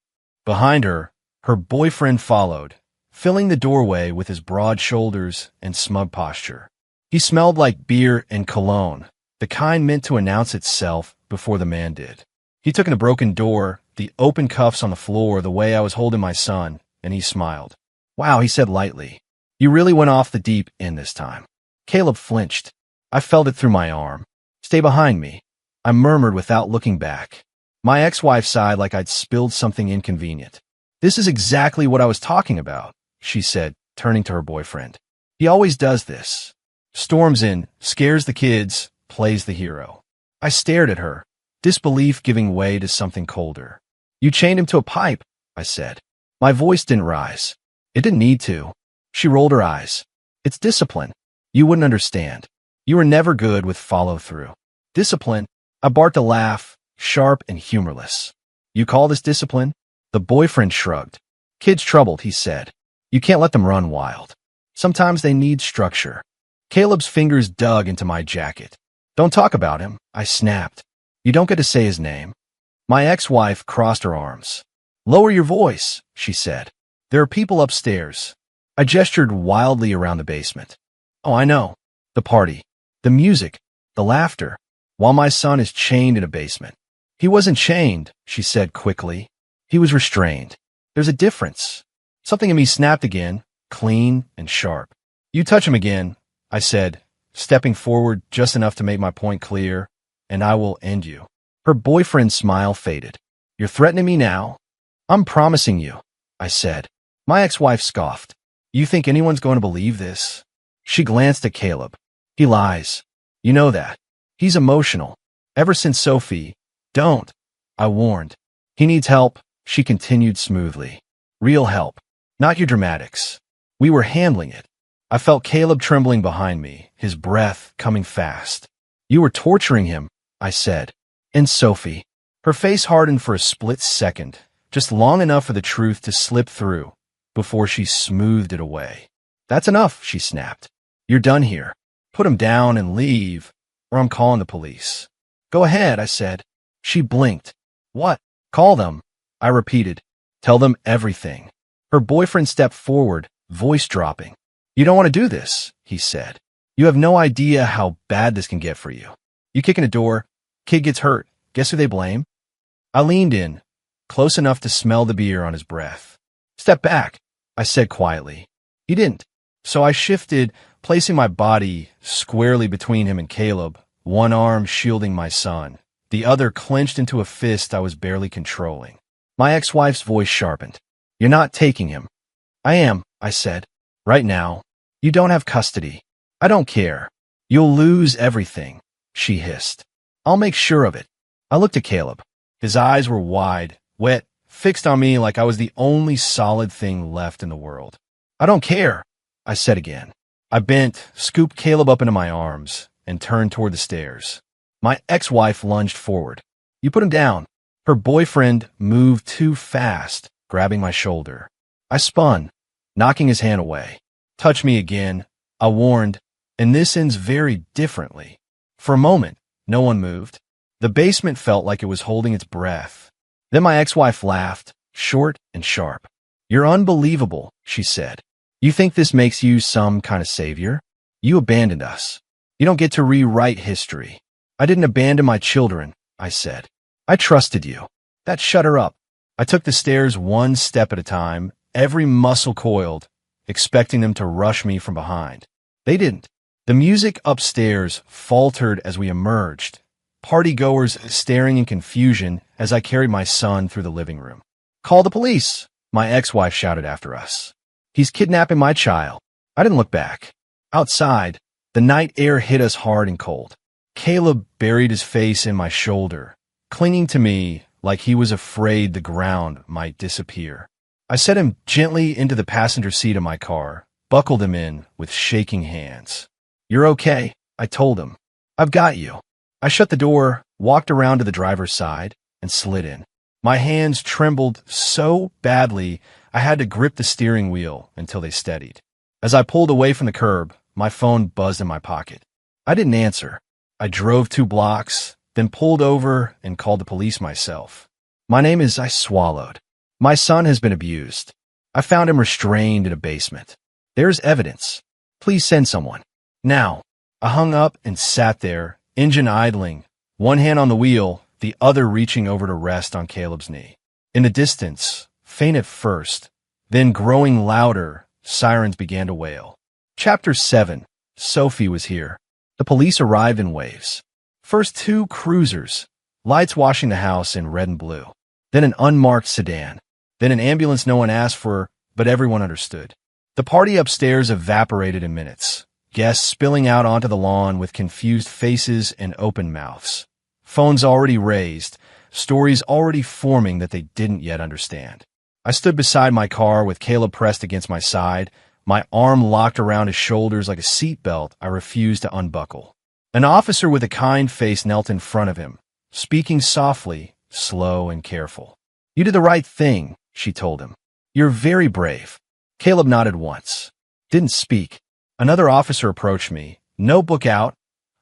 Behind her, her boyfriend followed, filling the doorway with his broad shoulders and smug posture. He smelled like beer and cologne, the kind meant to announce itself before the man did. He took in the broken door, the open cuffs on the floor the way I was holding my son, and he smiled. Wow, he said lightly. You really went off the deep end this time. Caleb flinched. I felt it through my arm. Stay behind me, I murmured without looking back. My ex-wife sighed like I'd spilled something inconvenient. This is exactly what I was talking about, she said, turning to her boyfriend. He always does this. Storms in, scares the kids, plays the hero. I stared at her, disbelief giving way to something colder. You chained him to a pipe, I said. My voice didn't rise. It didn't need to. She rolled her eyes. It's discipline. You wouldn't understand. You were never good with follow-through. Discipline? I barked a laugh, sharp and humorless. You call this discipline? The boyfriend shrugged. Kids troubled, he said. You can't let them run wild. Sometimes they need structure. Caleb's fingers dug into my jacket. Don't talk about him, I snapped. You don't get to say his name. My ex-wife crossed her arms. Lower your voice, she said. There are people upstairs. I gestured wildly around the basement. Oh, I know. The party. The music. The laughter. While my son is chained in a basement. He wasn't chained, she said quickly. He was restrained. There's a difference. Something in me snapped again, clean and sharp. You touch him again, I said, stepping forward just enough to make my point clear, and I will end you. Her boyfriend's smile faded. You're threatening me now? I'm promising you, I said. My ex-wife scoffed. You think anyone's going to believe this? She glanced at Caleb. He lies. You know that. He's emotional. Ever since Sophie. Don't. I warned. He needs help, she continued smoothly. Real help. Not your dramatics. We were handling it. I felt Caleb trembling behind me, his breath coming fast. You were torturing him, I said. And Sophie. Her face hardened for a split second, just long enough for the truth to slip through, before she smoothed it away. That's enough, she snapped. You're done here. Put him down and leave, or I'm calling the police. Go ahead, I said. She blinked. What? Call them, I repeated. Tell them everything. Her boyfriend stepped forward, voice dropping. You don't want to do this, he said. You have no idea how bad this can get for you. You kick in a door, kid gets hurt. Guess who they blame? I leaned in, close enough to smell the beer on his breath. Step back, I said quietly. He didn't. So I shifted, placing my body squarely between him and Caleb, one arm shielding my son, the other clenched into a fist I was barely controlling. My ex-wife's voice sharpened. You're not taking him. I am, I said. Right now. You don't have custody. I don't care. You'll lose everything, she hissed. I'll make sure of it. I looked at Caleb. His eyes were wide, wet, fixed on me like I was the only solid thing left in the world. I don't care, I said again. I bent, scooped Caleb up into my arms, and turned toward the stairs. My ex-wife lunged forward. You put him down. Her boyfriend moved too fast, grabbing my shoulder. I spun, knocking his hand away. Touch me again, I warned, and this ends very differently. For a moment, no one moved. The basement felt like it was holding its breath. Then my ex-wife laughed, short and sharp. You're unbelievable, she said. You think this makes you some kind of savior? You abandoned us. You don't get to rewrite history. I didn't abandon my children, I said. I trusted you. That shut her up. I took the stairs one step at a time, every muscle coiled, expecting them to rush me from behind. They didn't. The music upstairs faltered as we emerged, partygoers staring in confusion as I carried my son through the living room. Call the police, my ex-wife shouted after us. He's kidnapping my child. I didn't look back. Outside, the night air hit us hard and cold. Caleb buried his face in my shoulder, clinging to me like he was afraid the ground might disappear. I set him gently into the passenger seat of my car, buckled him in with shaking hands. You're okay, I told him. I've got you. I shut the door, walked around to the driver's side, and slid in. My hands trembled so badly I had to grip the steering wheel until they steadied. As I pulled away from the curb, my phone buzzed in my pocket. I didn't answer. I drove 2 blocks, then pulled over and called the police myself. My name is I swallowed. My son has been abused. I found him restrained in a basement. There's evidence. Please send someone. Now. I hung up and sat there, engine idling, one hand on the wheel, the other reaching over to rest on Caleb's knee. In the distance, faint at first, then growing louder, sirens began to wail. Chapter 7. Sophie was here. The police arrived in waves. First 2 cruisers, lights washing the house in red and blue. Then an unmarked sedan. Then an ambulance no one asked for, but everyone understood. The party upstairs evaporated in minutes. Guests spilling out onto the lawn with confused faces and open mouths. Phones already raised, stories already forming that they didn't yet understand. I stood beside my car with Caleb pressed against my side, my arm locked around his shoulders like a seatbelt I refused to unbuckle. An officer with a kind face knelt in front of him, speaking softly, slow and careful. "You did the right thing," she told him. "You're very brave." Caleb nodded once. Didn't speak. Another officer approached me, notebook out,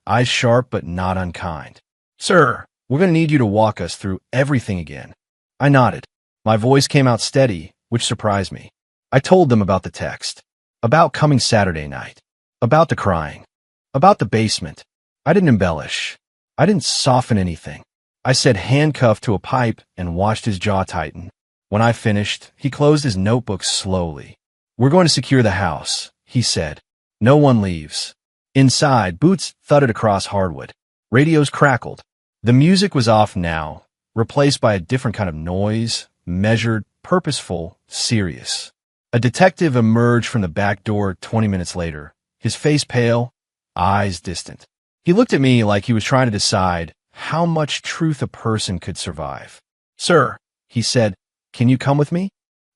eyes sharp but not unkind. "Sir, we're going to need you to walk us through everything again." I nodded. My voice came out steady, which surprised me. I told them about the text, about coming Saturday night, about the crying, about the basement. I didn't embellish. I didn't soften anything. I said handcuffed to a pipe and watched his jaw tighten. When I finished, he closed his notebook slowly. "We're going to secure the house," he said. "No one leaves." Inside, boots thudded across hardwood. Radios crackled. The music was off now, replaced by a different kind of noise, measured, purposeful, serious. A detective emerged from the back door 20 minutes later, his face pale, eyes distant. He looked at me like he was trying to decide how much truth a person could survive. "Sir," he said, "can you come with me?"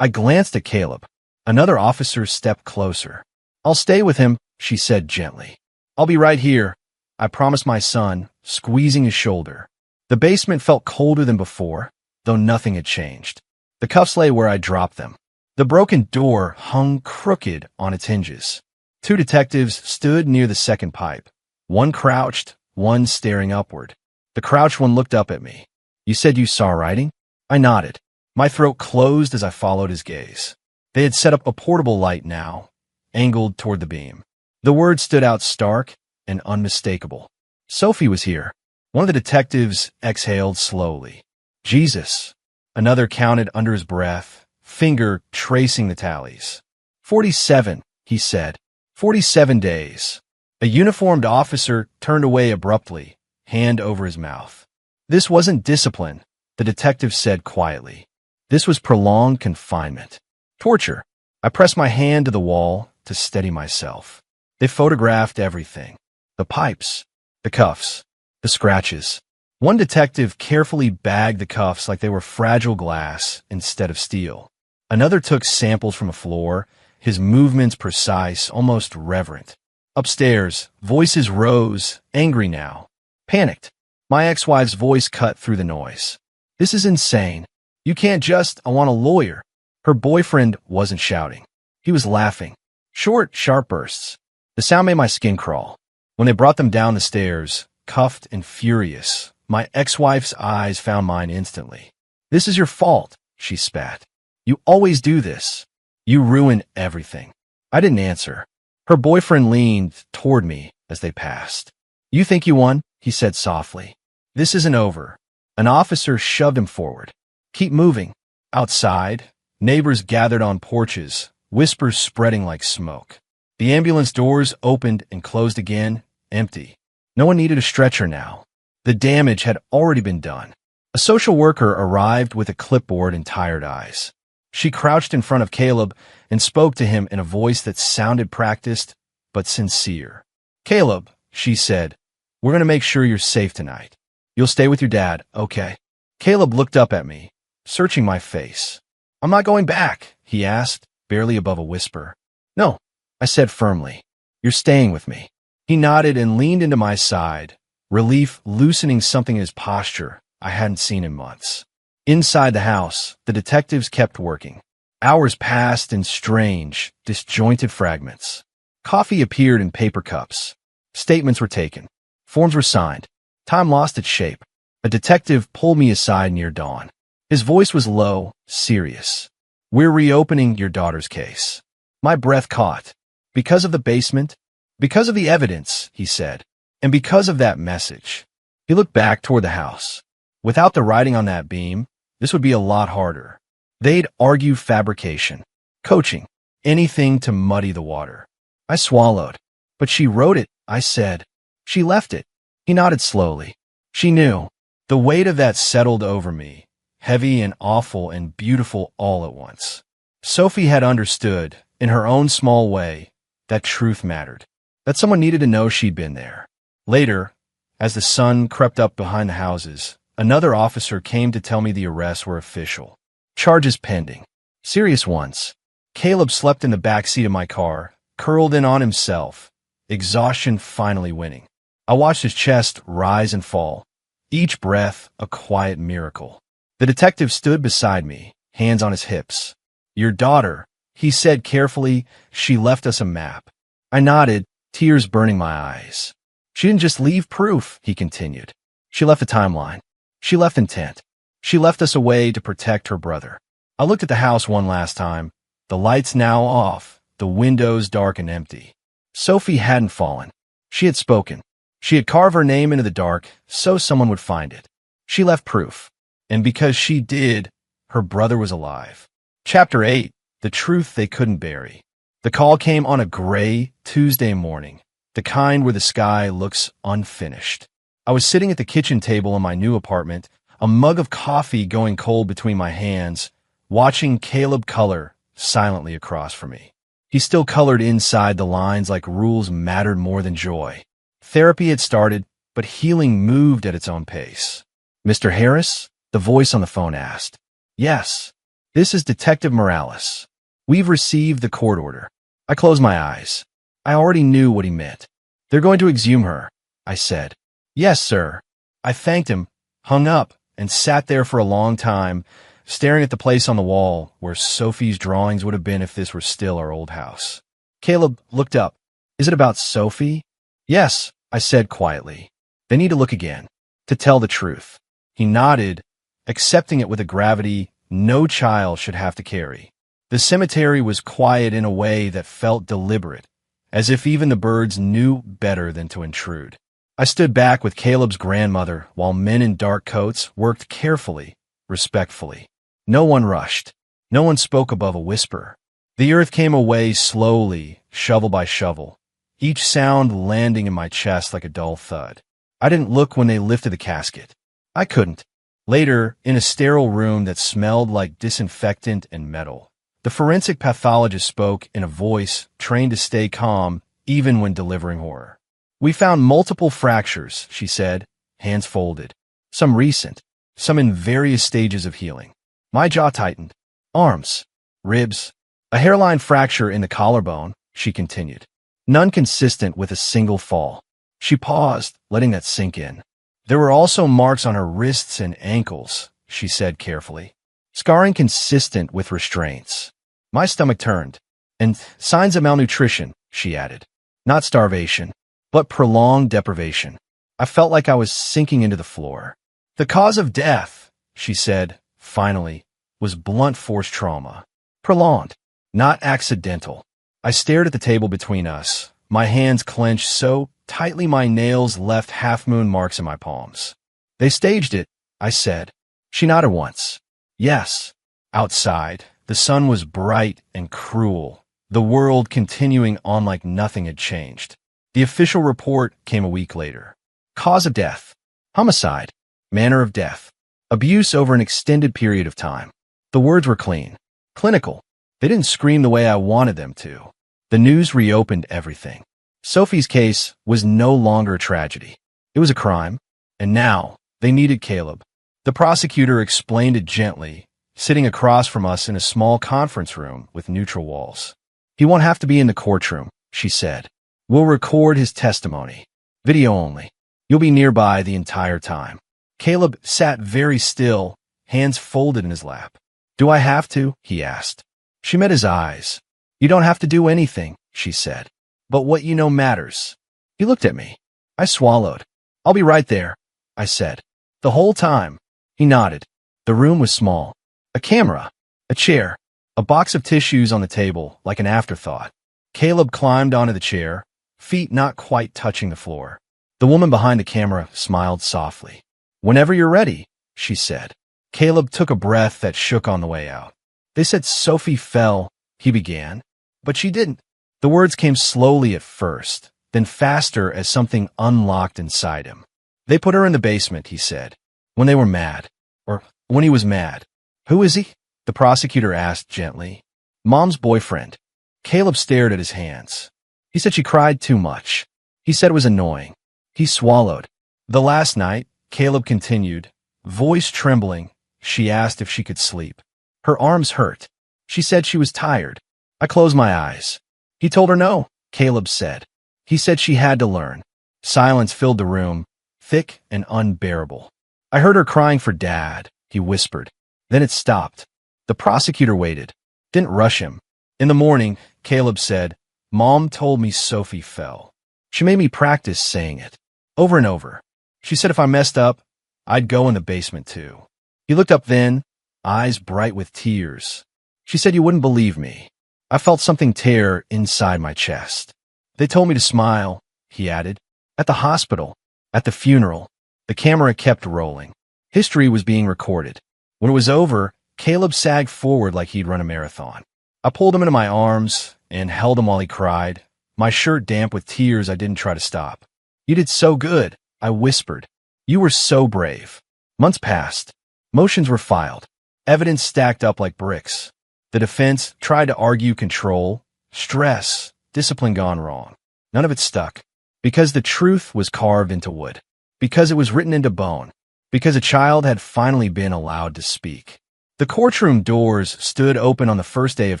I glanced at Caleb. Another officer stepped closer. "I'll stay with him," she said gently. "I'll be right here," I promised my son, squeezing his shoulder. The basement felt colder than before, though nothing had changed. The cuffs lay where I dropped them. The broken door hung crooked on its hinges. 2 detectives stood near the second pipe. One crouched, one staring upward. The crouched one looked up at me. "You said you saw writing?" I nodded. My throat closed as I followed his gaze. They had set up a portable light now, angled toward the beam. The words stood out stark and unmistakable. "Sophie was here." One of the detectives exhaled slowly. "Jesus." Another counted under his breath, finger tracing the tallies. 47, he said. 47 days. A uniformed officer turned away abruptly, hand over his mouth. "This wasn't discipline," the detective said quietly. "This was prolonged confinement. Torture." I pressed my hand to the wall to steady myself. They photographed everything. The pipes, the cuffs, the scratches. One detective carefully bagged the cuffs like they were fragile glass instead of steel. Another took samples from a floor, his movements precise, almost reverent. Upstairs, voices rose, angry now. Panicked. My ex-wife's voice cut through the noise. "This is insane. You can't just, I want a lawyer." Her boyfriend wasn't shouting. He was laughing. Short, sharp bursts. The sound made my skin crawl. When they brought them down the stairs, cuffed and furious, my ex-wife's eyes found mine instantly. "This is your fault," she spat. "You always do this. You ruin everything." I didn't answer. Her boyfriend leaned toward me as they passed. "You think you won?" he said softly. "This isn't over." An officer shoved him forward. "Keep moving." Outside, neighbors gathered on porches, whispers spreading like smoke. The ambulance doors opened and closed again, empty. No one needed a stretcher now. The damage had already been done. A social worker arrived with a clipboard and tired eyes. She crouched in front of Caleb and spoke to him in a voice that sounded practiced but sincere. "Caleb," she said, "we're going to make sure you're safe tonight. You'll stay with your dad, okay?" Caleb looked up at me, searching my face. "I'm not going back," he asked, barely above a whisper. "No," I said firmly. "You're staying with me." He nodded and leaned into my side, relief loosening something in his posture I hadn't seen in months. Inside the house, the detectives kept working. Hours passed in strange, disjointed fragments. Coffee appeared in paper cups. Statements were taken. Forms were signed. Time lost its shape. A detective pulled me aside near dawn. His voice was low, serious. "We're reopening your daughter's case." My breath caught. "Because of the basement? Because of the evidence," he said. "And because of that message." He looked back toward the house. Without the writing on that beam, this would be a lot harder. They'd argue fabrication, coaching, anything to muddy the water. I swallowed. "But she wrote it," I said. She left it. He nodded slowly. She knew. The weight of that settled over me, heavy and awful and beautiful all at once. Sophie had understood, in her own small way, that truth mattered, that someone needed to know she'd been there. Later, as the sun crept up behind the houses, another officer came to tell me the arrests were official. Charges pending. Serious ones. Caleb slept in the back seat of my car, curled in on himself, exhaustion finally winning. I watched his chest rise and fall, each breath a quiet miracle. The detective stood beside me, hands on his hips. Your daughter, he said carefully, she left us a map. I nodded, tears burning my eyes. She didn't just leave proof, he continued. She left a timeline. She left intent. She left us a way to protect her brother. I looked at the house one last time, the lights now off, the windows dark and empty. Sophie hadn't fallen. She had spoken. She had carved her name into the dark so someone would find it. She left proof. And because she did, her brother was alive. Chapter 8. The Truth They Couldn't Bury. The call came on a gray Tuesday morning, the kind where the sky looks unfinished. I was sitting at the kitchen table in my new apartment, a mug of coffee going cold between my hands, watching Caleb color silently across from me. He still colored inside the lines like rules mattered more than joy. Therapy had started, but healing moved at its own pace. Mr. Harris? The voice on the phone asked. Yes. This is Detective Morales. We've received the court order. I closed my eyes. I already knew what he meant. They're going to exhume her, I said. Yes, sir. I thanked him, hung up, and sat there for a long time, staring at the place on the wall where Sophie's drawings would have been if this were still our old house. Caleb looked up. Is it about Sophie? Yes, I said quietly. They need to look again, to tell the truth. He nodded, accepting it with a gravity no child should have to carry. The cemetery was quiet in a way that felt deliberate, as if even the birds knew better than to intrude. I stood back with Caleb's grandmother while men in dark coats worked carefully, respectfully. No one rushed. No one spoke above a whisper. The earth came away slowly, shovel by shovel, each sound landing in my chest like a dull thud. I didn't look when they lifted the casket. I couldn't. Later, in a sterile room that smelled like disinfectant and metal, the forensic pathologist spoke in a voice trained to stay calm even when delivering horror. We found multiple fractures, she said, hands folded. Some recent, some in various stages of healing. My jaw tightened. Arms, ribs, a hairline fracture in the collarbone, she continued. None consistent with a single fall. She paused, letting that sink in. There were also marks on her wrists and ankles, she said carefully. Scarring consistent with restraints. My stomach turned. And signs of malnutrition, she added. Not starvation, but prolonged deprivation. I felt like I was sinking into the floor. The cause of death, she said, finally, was blunt force trauma. Prolonged, not accidental. I stared at the table between us, my hands clenched so tightly my nails left half-moon marks in my palms. They staged it, I said. She nodded once. Yes. Outside, the sun was bright and cruel, the world continuing on like nothing had changed. The official report came a week later. Cause of death. Homicide. Manner of death. Abuse over an extended period of time. The words were clean. Clinical. They didn't scream the way I wanted them to. The news reopened everything. Sophie's case was no longer a tragedy. It was a crime. And now, they needed Caleb. The prosecutor explained it gently, sitting across from us in a small conference room with neutral walls. He won't have to be in the courtroom, she said. We'll record his testimony. Video only. You'll be nearby the entire time. Caleb sat very still, hands folded in his lap. Do I have to? He asked. She met his eyes. You don't have to do anything, she said. But what you know matters. He looked at me. I swallowed. I'll be right there, I said. The whole time. He nodded. The room was small. A camera, a chair, a box of tissues on the table, like an afterthought. Caleb climbed onto the chair, feet not quite touching the floor. The woman behind the camera smiled softly. Whenever you're ready, she said. Caleb took a breath that shook on the way out. They said Sophie fell, he began, but she didn't. The words came slowly at first, then faster as something unlocked inside him. They put her in the basement, he said, when they were mad. Or when he was mad. Who is he? The prosecutor asked gently. Mom's boyfriend. Caleb stared at his hands. He said she cried too much. He said it was annoying. He swallowed. The last night, Caleb continued, voice trembling, she asked if she could sleep. Her arms hurt. She said she was tired. I closed my eyes. He told her no, Caleb said. He said she had to learn. Silence filled the room, thick and unbearable. I heard her crying for Dad, he whispered. Then it stopped. The prosecutor waited. Didn't rush him. In the morning, Caleb said, Mom told me Sophie fell. She made me practice saying it. Over and over. She said if I messed up, I'd go in the basement too. He looked up then, eyes bright with tears. She said you wouldn't believe me. I felt something tear inside my chest. They told me to smile, he added. At the hospital, at the funeral, the camera kept rolling. History was being recorded. When it was over, Caleb sagged forward like he'd run a marathon. I pulled him into my arms and held him while he cried, my shirt damp with tears I didn't try to stop. You did so good, I whispered. You were so brave. Months passed. Motions were filed. Evidence stacked up like bricks. The defense tried to argue control, stress, discipline gone wrong. None of it stuck. Because the truth was carved into wood. Because it was written into bone. Because a child had finally been allowed to speak. The courtroom doors stood open on the first day of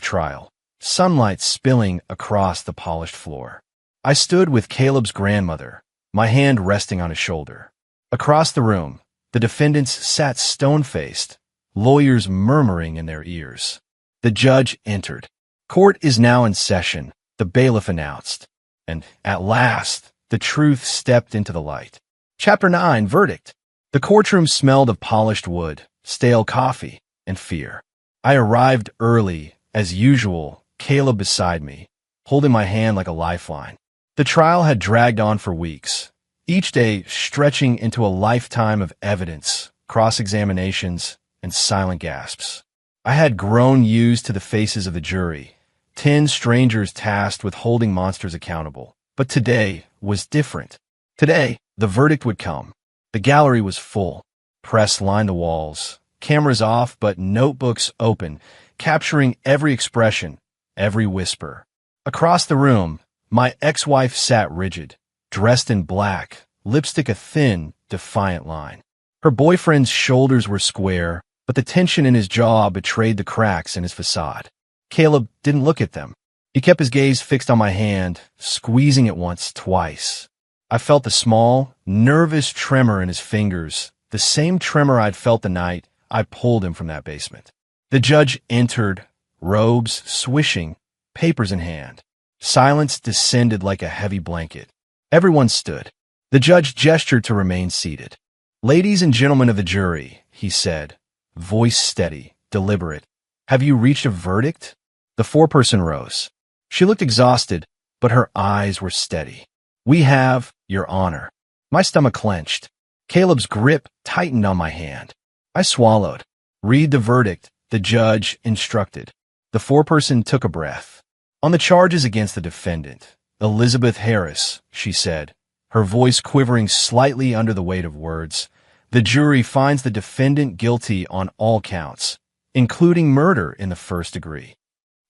trial, sunlight spilling across the polished floor. I stood with Caleb's grandmother, my hand resting on his shoulder. Across the room, the defendants sat stone-faced, lawyers murmuring in their ears. The judge entered. Court is now in session, the bailiff announced. And at last, the truth stepped into the light. Chapter 9, Verdict. The courtroom smelled of polished wood, stale coffee, and fear. I arrived early, as usual, Caleb beside me, holding my hand like a lifeline. The trial had dragged on for weeks, each day stretching into a lifetime of evidence, cross-examinations, and silent gasps. I had grown used to the faces of the jury, 10 strangers tasked with holding monsters accountable. But today was different. Today, the verdict would come. The gallery was full. Press lined the walls, cameras off but notebooks open, capturing every expression, every whisper. Across the room, my ex-wife sat rigid, dressed in black, lipstick a thin, defiant line. Her boyfriend's shoulders were square, but the tension in his jaw betrayed the cracks in his facade. Caleb didn't look at them. He kept his gaze fixed on my hand, squeezing it once, twice. I felt the small, nervous tremor in his fingers, the same tremor I'd felt the night I pulled him from that basement. The judge entered, robes swishing, papers in hand. Silence descended like a heavy blanket. Everyone stood. The judge gestured to remain seated. Ladies and gentlemen of the jury, he said, voice steady, deliberate. Have you reached a verdict? The foreperson rose. She looked exhausted, but her eyes were steady. We have, Your Honor. My stomach clenched. Caleb's grip tightened on my hand. I swallowed. Read the verdict, the judge instructed. The foreperson took a breath. On the charges against the defendant, Elizabeth Harris, she said, her voice quivering slightly under the weight of words, the jury finds the defendant guilty on all counts, including murder in the first degree.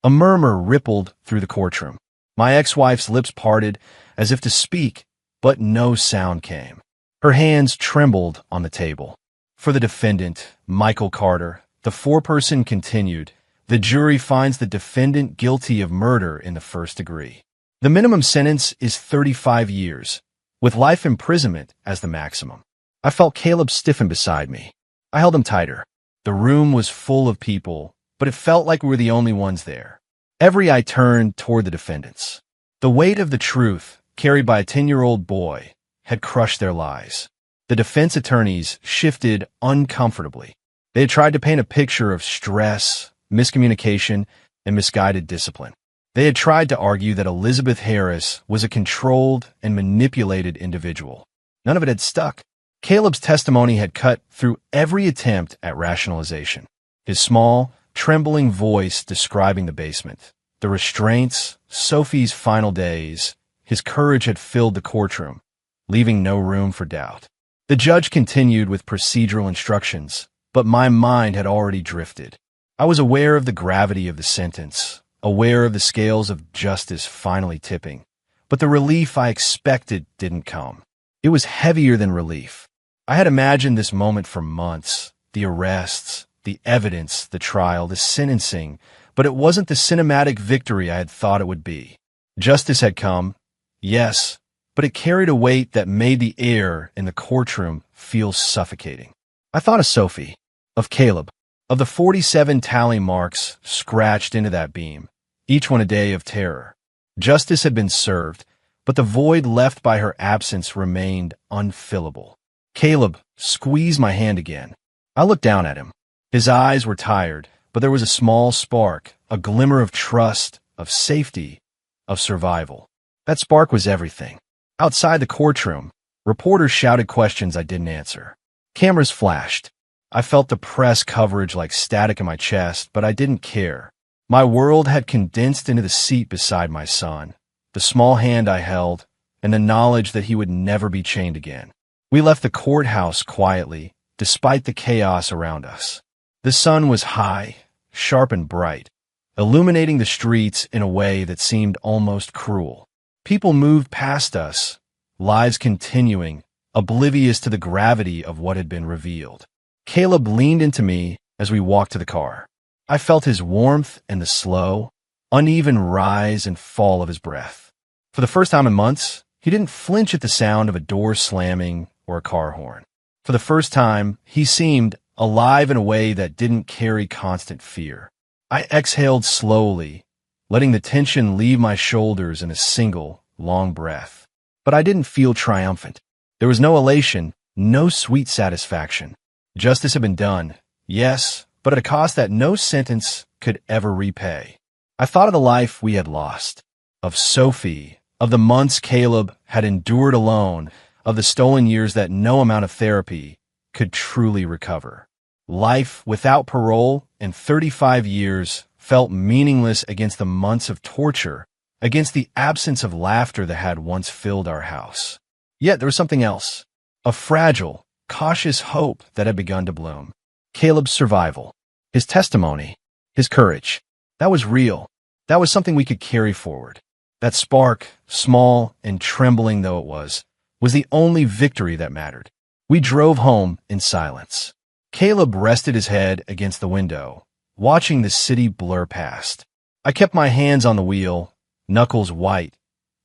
A murmur rippled through the courtroom. My ex-wife's lips parted as if to speak, but no sound came. Her hands trembled on the table. For the defendant, Michael Carter, the foreperson continued, the jury finds the defendant guilty of murder in the first degree. The minimum sentence is 35 years, with life imprisonment as the maximum. I felt Caleb stiffen beside me. I held him tighter. The room was full of people, but it felt like we were the only ones there. Every eye turned toward the defendants. The weight of the truth, carried by a 10-year-old boy, had crushed their lies. The defense attorneys shifted uncomfortably. They had tried to paint a picture of stress, miscommunication, and misguided discipline. They had tried to argue that Elizabeth Harris was a controlled and manipulated individual. None of it had stuck. Caleb's testimony had cut through every attempt at rationalization. His small, trembling voice describing the basement, the restraints, Sophie's final days, His courage had filled the courtroom, leaving no room for doubt. The judge continued with procedural instructions, but my mind had already drifted. I was aware of the gravity of the sentence, aware of the scales of justice finally tipping, but the relief I expected didn't come. It was heavier than relief. I had imagined this moment for months, the arrests, the evidence, the trial, the sentencing, but it wasn't the cinematic victory I had thought it would be. Justice had come, yes, but it carried a weight that made the air in the courtroom feel suffocating. I thought of Sophie, of Caleb, of the 47 tally marks scratched into that beam, each one a day of terror. Justice had been served, but the void left by her absence remained unfillable. Caleb squeezed my hand again. I looked down at him. His eyes were tired, but there was a small spark, a glimmer of trust, of safety, of survival. That spark was everything. Outside the courtroom, reporters shouted questions I didn't answer. Cameras flashed. I felt the press coverage like static in my chest, but I didn't care. My world had condensed into the seat beside my son, the small hand I held, and the knowledge that he would never be chained again. We left the courthouse quietly, despite the chaos around us. The sun was high, sharp and bright, illuminating the streets in a way that seemed almost cruel. People moved past us, lives continuing, oblivious to the gravity of what had been revealed. Caleb leaned into me as we walked to the car. I felt his warmth and the slow, uneven rise and fall of his breath. For the first time in months, he didn't flinch at the sound of a door slamming or a car horn. For the first time, he seemed alive in a way that didn't carry constant fear. I exhaled slowly, letting the tension leave my shoulders in a single, long breath. But I didn't feel triumphant. There was no elation, no sweet satisfaction. Justice had been done, yes, but at a cost that no sentence could ever repay. I thought of the life we had lost, of Sophie, of the months Caleb had endured alone, of the stolen years that no amount of therapy could truly recover. Life without parole in 35 years felt meaningless against the months of torture, against the absence of laughter that had once filled our house. Yet there was something else, a fragile, cautious hope that had begun to bloom. Caleb's survival, his testimony, his courage. That was real. That was something we could carry forward. That spark, small and trembling though it was the only victory that mattered. We drove home in silence. Caleb rested his head against the window, watching the city blur past. I kept my hands on the wheel, knuckles white,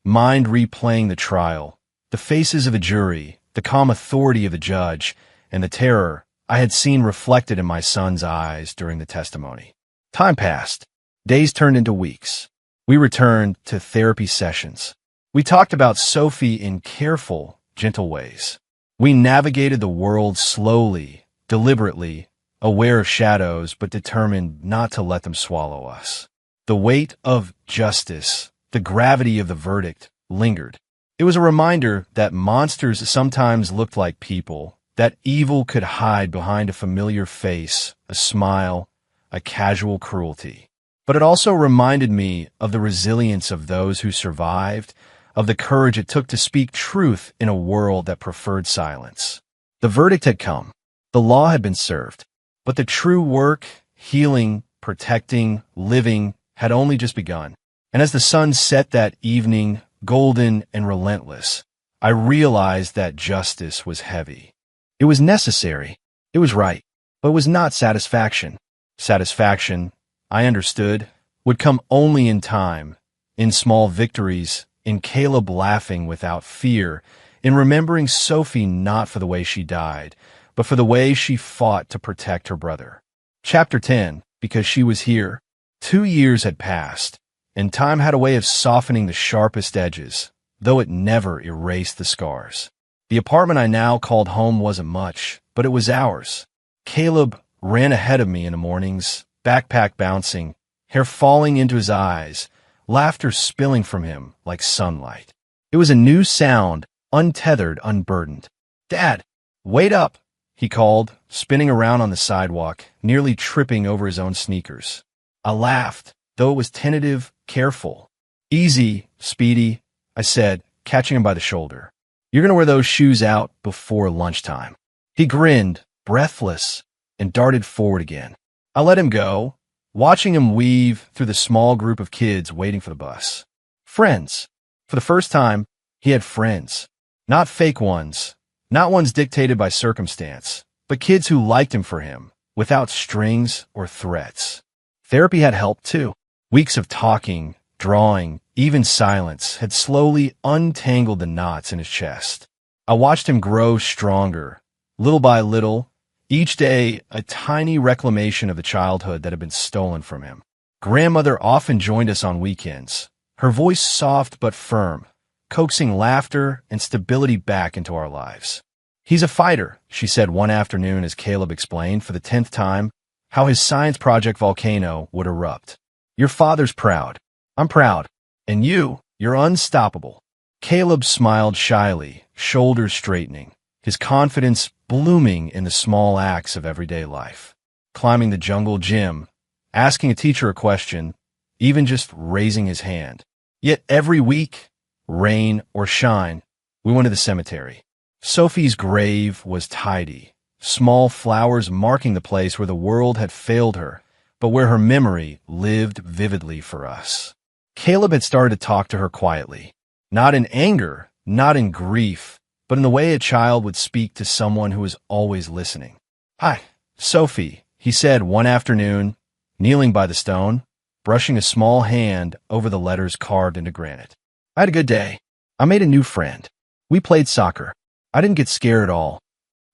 mind replaying the trial, the faces of the jury, the calm authority of the judge, and the terror I had seen reflected in my son's eyes during the testimony. Time passed. Days turned into weeks. We returned to therapy sessions. We talked about Sophie in careful, gentle ways. We navigated the world slowly, deliberately, aware of shadows but determined not to let them swallow us. The weight of justice, the gravity of the verdict, lingered. It was a reminder that monsters sometimes looked like people, that evil could hide behind a familiar face, a smile, a casual cruelty. But it also reminded me of the resilience of those who survived, of the courage it took to speak truth in a world that preferred silence. The verdict had come. The law had been served. But the true work, healing, protecting, living, had only just begun. And as the sun set that evening, golden and relentless, I realized that justice was heavy. It was necessary. It was right. But it was not satisfaction. Satisfaction, I understood, would come only in time, in small victories, in Caleb laughing without fear, in remembering Sophie not for the way she died, but for the way she fought to protect her brother. Chapter 10, because she was here. 2 years had passed, and time had a way of softening the sharpest edges, though it never erased the scars. The apartment I now called home wasn't much, but it was ours. Caleb ran ahead of me in the mornings, backpack bouncing, hair falling into his eyes, laughter spilling from him like sunlight. It was a new sound, untethered, unburdened. "Dad, wait up," he called, spinning around on the sidewalk, nearly tripping over his own sneakers. I laughed, though it was tentative, careful. Easy, Speedy, I said, catching him by the shoulder. You're going to wear those shoes out before lunchtime. He grinned, breathless, and darted forward again. I let him go, watching him weave through the small group of kids waiting for the bus. Friends. For the first time, he had friends. Not fake ones, not ones dictated by circumstance, but kids who liked him for him, without strings or threats. Therapy had helped too. Weeks of talking, drawing, even silence had slowly untangled the knots in his chest. I watched him grow stronger, little by little, each day a tiny reclamation of the childhood that had been stolen from him. Grandmother often joined us on weekends, her voice soft but firm, coaxing laughter and stability back into our lives. He's a fighter, she said one afternoon as Caleb explained for the 10th time how his science project volcano would erupt. Your father's proud. I'm proud. And you're unstoppable. Caleb smiled shyly, shoulders straightening, his confidence blooming in the small acts of everyday life. Climbing the jungle gym, asking a teacher a question, even just raising his hand. Yet every week, rain or shine, we went to the cemetery. Sophie's grave was tidy, small flowers marking the place where the world had failed her, but where her memory lived vividly for us. Caleb had started to talk to her quietly, not in anger, not in grief, but in the way a child would speak to someone who was always listening. Hi, Sophie, he said one afternoon, kneeling by the stone, brushing a small hand over the letters carved into granite. I had a good day. I made a new friend. We played soccer. I didn't get scared at all.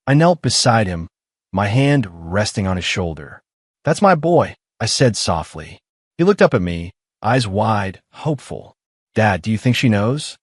I knelt beside him, my hand resting on his shoulder. That's my boy, I said softly. He looked up at me, eyes wide, hopeful. Dad, do you think she knows?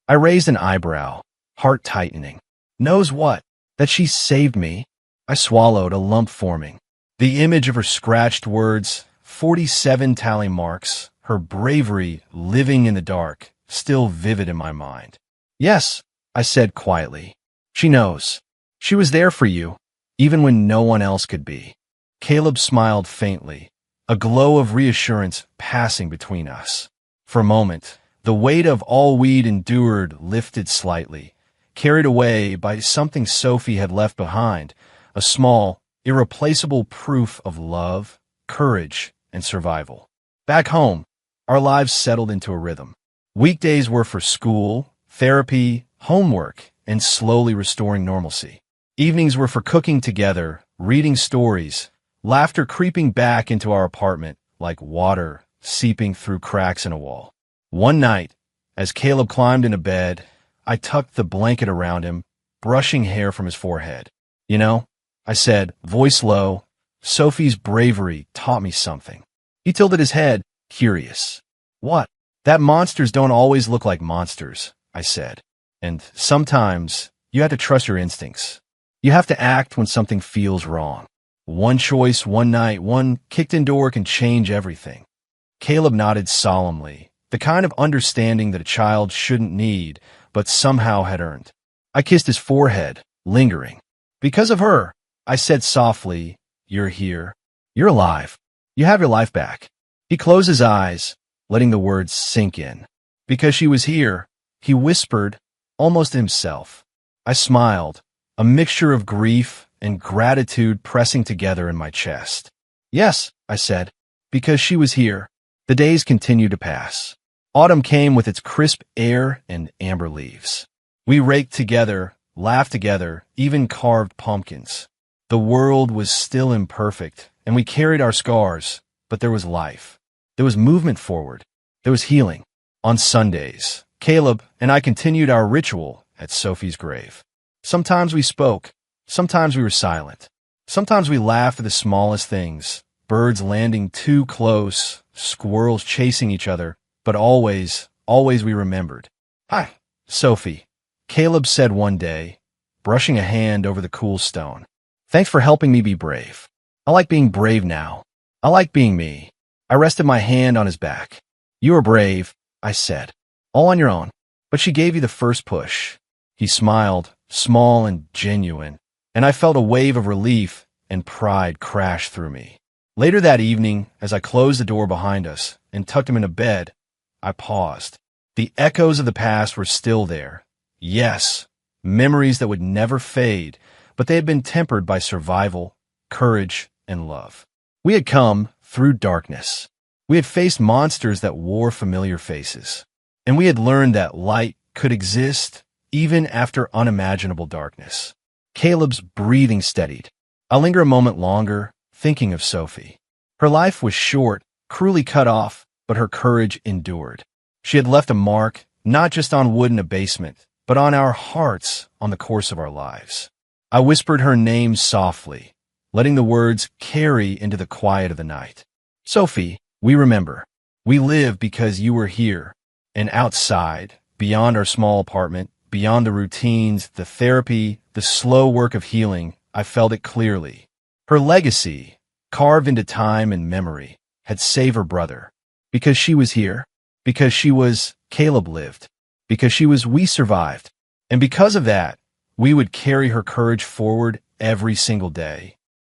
I raised an eyebrow, heart tightening. Knows what? That she saved me? I swallowed, a lump forming. The image of her scratched words, 47 tally marks, her bravery living in the dark, still vivid in my mind. Yes, I said quietly. She knows. She was there for you, even when no one else could be. Caleb smiled faintly, a glow of reassurance passing between us. For a moment, the weight of all we'd endured lifted slightly, carried away by something Sophie had left behind, a small, irreplaceable proof of love, courage, and survival. Back home, our lives settled into a rhythm. Weekdays were for school, therapy, homework, and slowly restoring normalcy. Evenings were for cooking together, reading stories, laughter creeping back into our apartment like water seeping through cracks in a wall. One night, as Caleb climbed into bed, I tucked the blanket around him, brushing hair from his forehead. You know, I said, voice low, Sophie's bravery taught me something. He tilted his head, curious. What? That monsters don't always look like monsters, I said. And sometimes you have to trust your instincts. You have to act when something feels wrong. One choice, one night, one kicked-in door can change everything. Caleb nodded solemnly, the kind of understanding that a child shouldn't need, but somehow had earned. I kissed his forehead, lingering. Because of her, I said softly, you're here. You're alive. You have your life back. He closed his eyes, letting the words sink in. Because she was here, he whispered, almost to himself. I smiled, a mixture of grief and gratitude pressing together in my chest. Yes, I said, because she was here. The days continued to pass. Autumn came with its crisp air and amber leaves. We raked together, laughed together, even carved pumpkins. The world was still imperfect, and we carried our scars, but there was life. There was movement forward. There was healing. On Sundays, Caleb and I continued our ritual at Sophie's grave. Sometimes we spoke. Sometimes we were silent. Sometimes we laughed at the smallest things, birds landing too close, squirrels chasing each other, but always we remembered. Hi, Sophie, Caleb said one day, brushing a hand over the cool stone. Thanks for helping me be brave. I like being brave now. I like being me. I rested my hand on his back. You are brave, I said. All on your own. But she gave you the first push. He smiled, small and genuine, and I felt a wave of relief and pride crash through me. Later that evening, as I closed the door behind us and tucked him into bed, I paused. The echoes of the past were still there. Yes, memories that would never fade, but they had been tempered by survival, courage, and love. We had come through darkness. We had faced monsters that wore familiar faces. And we had learned that light could exist even after unimaginable darkness. Caleb's breathing steadied. I linger a moment longer, thinking of Sophie. Her life was short, cruelly cut off, but her courage endured. She had left a mark, not just on wood in a basement, but on our hearts on the course of our lives. I whispered her name softly, letting the words carry into the quiet of the night. Sophie, we remember. We live because you were here. And outside, beyond our small apartment, beyond the routines, the therapy, the slow work of healing, I felt it clearly. Her legacy, carved into time and memory, had saved her brother. Because she was here. Because she was Caleb lived. Because she was we survived. And because of that, we would carry her courage forward every single day.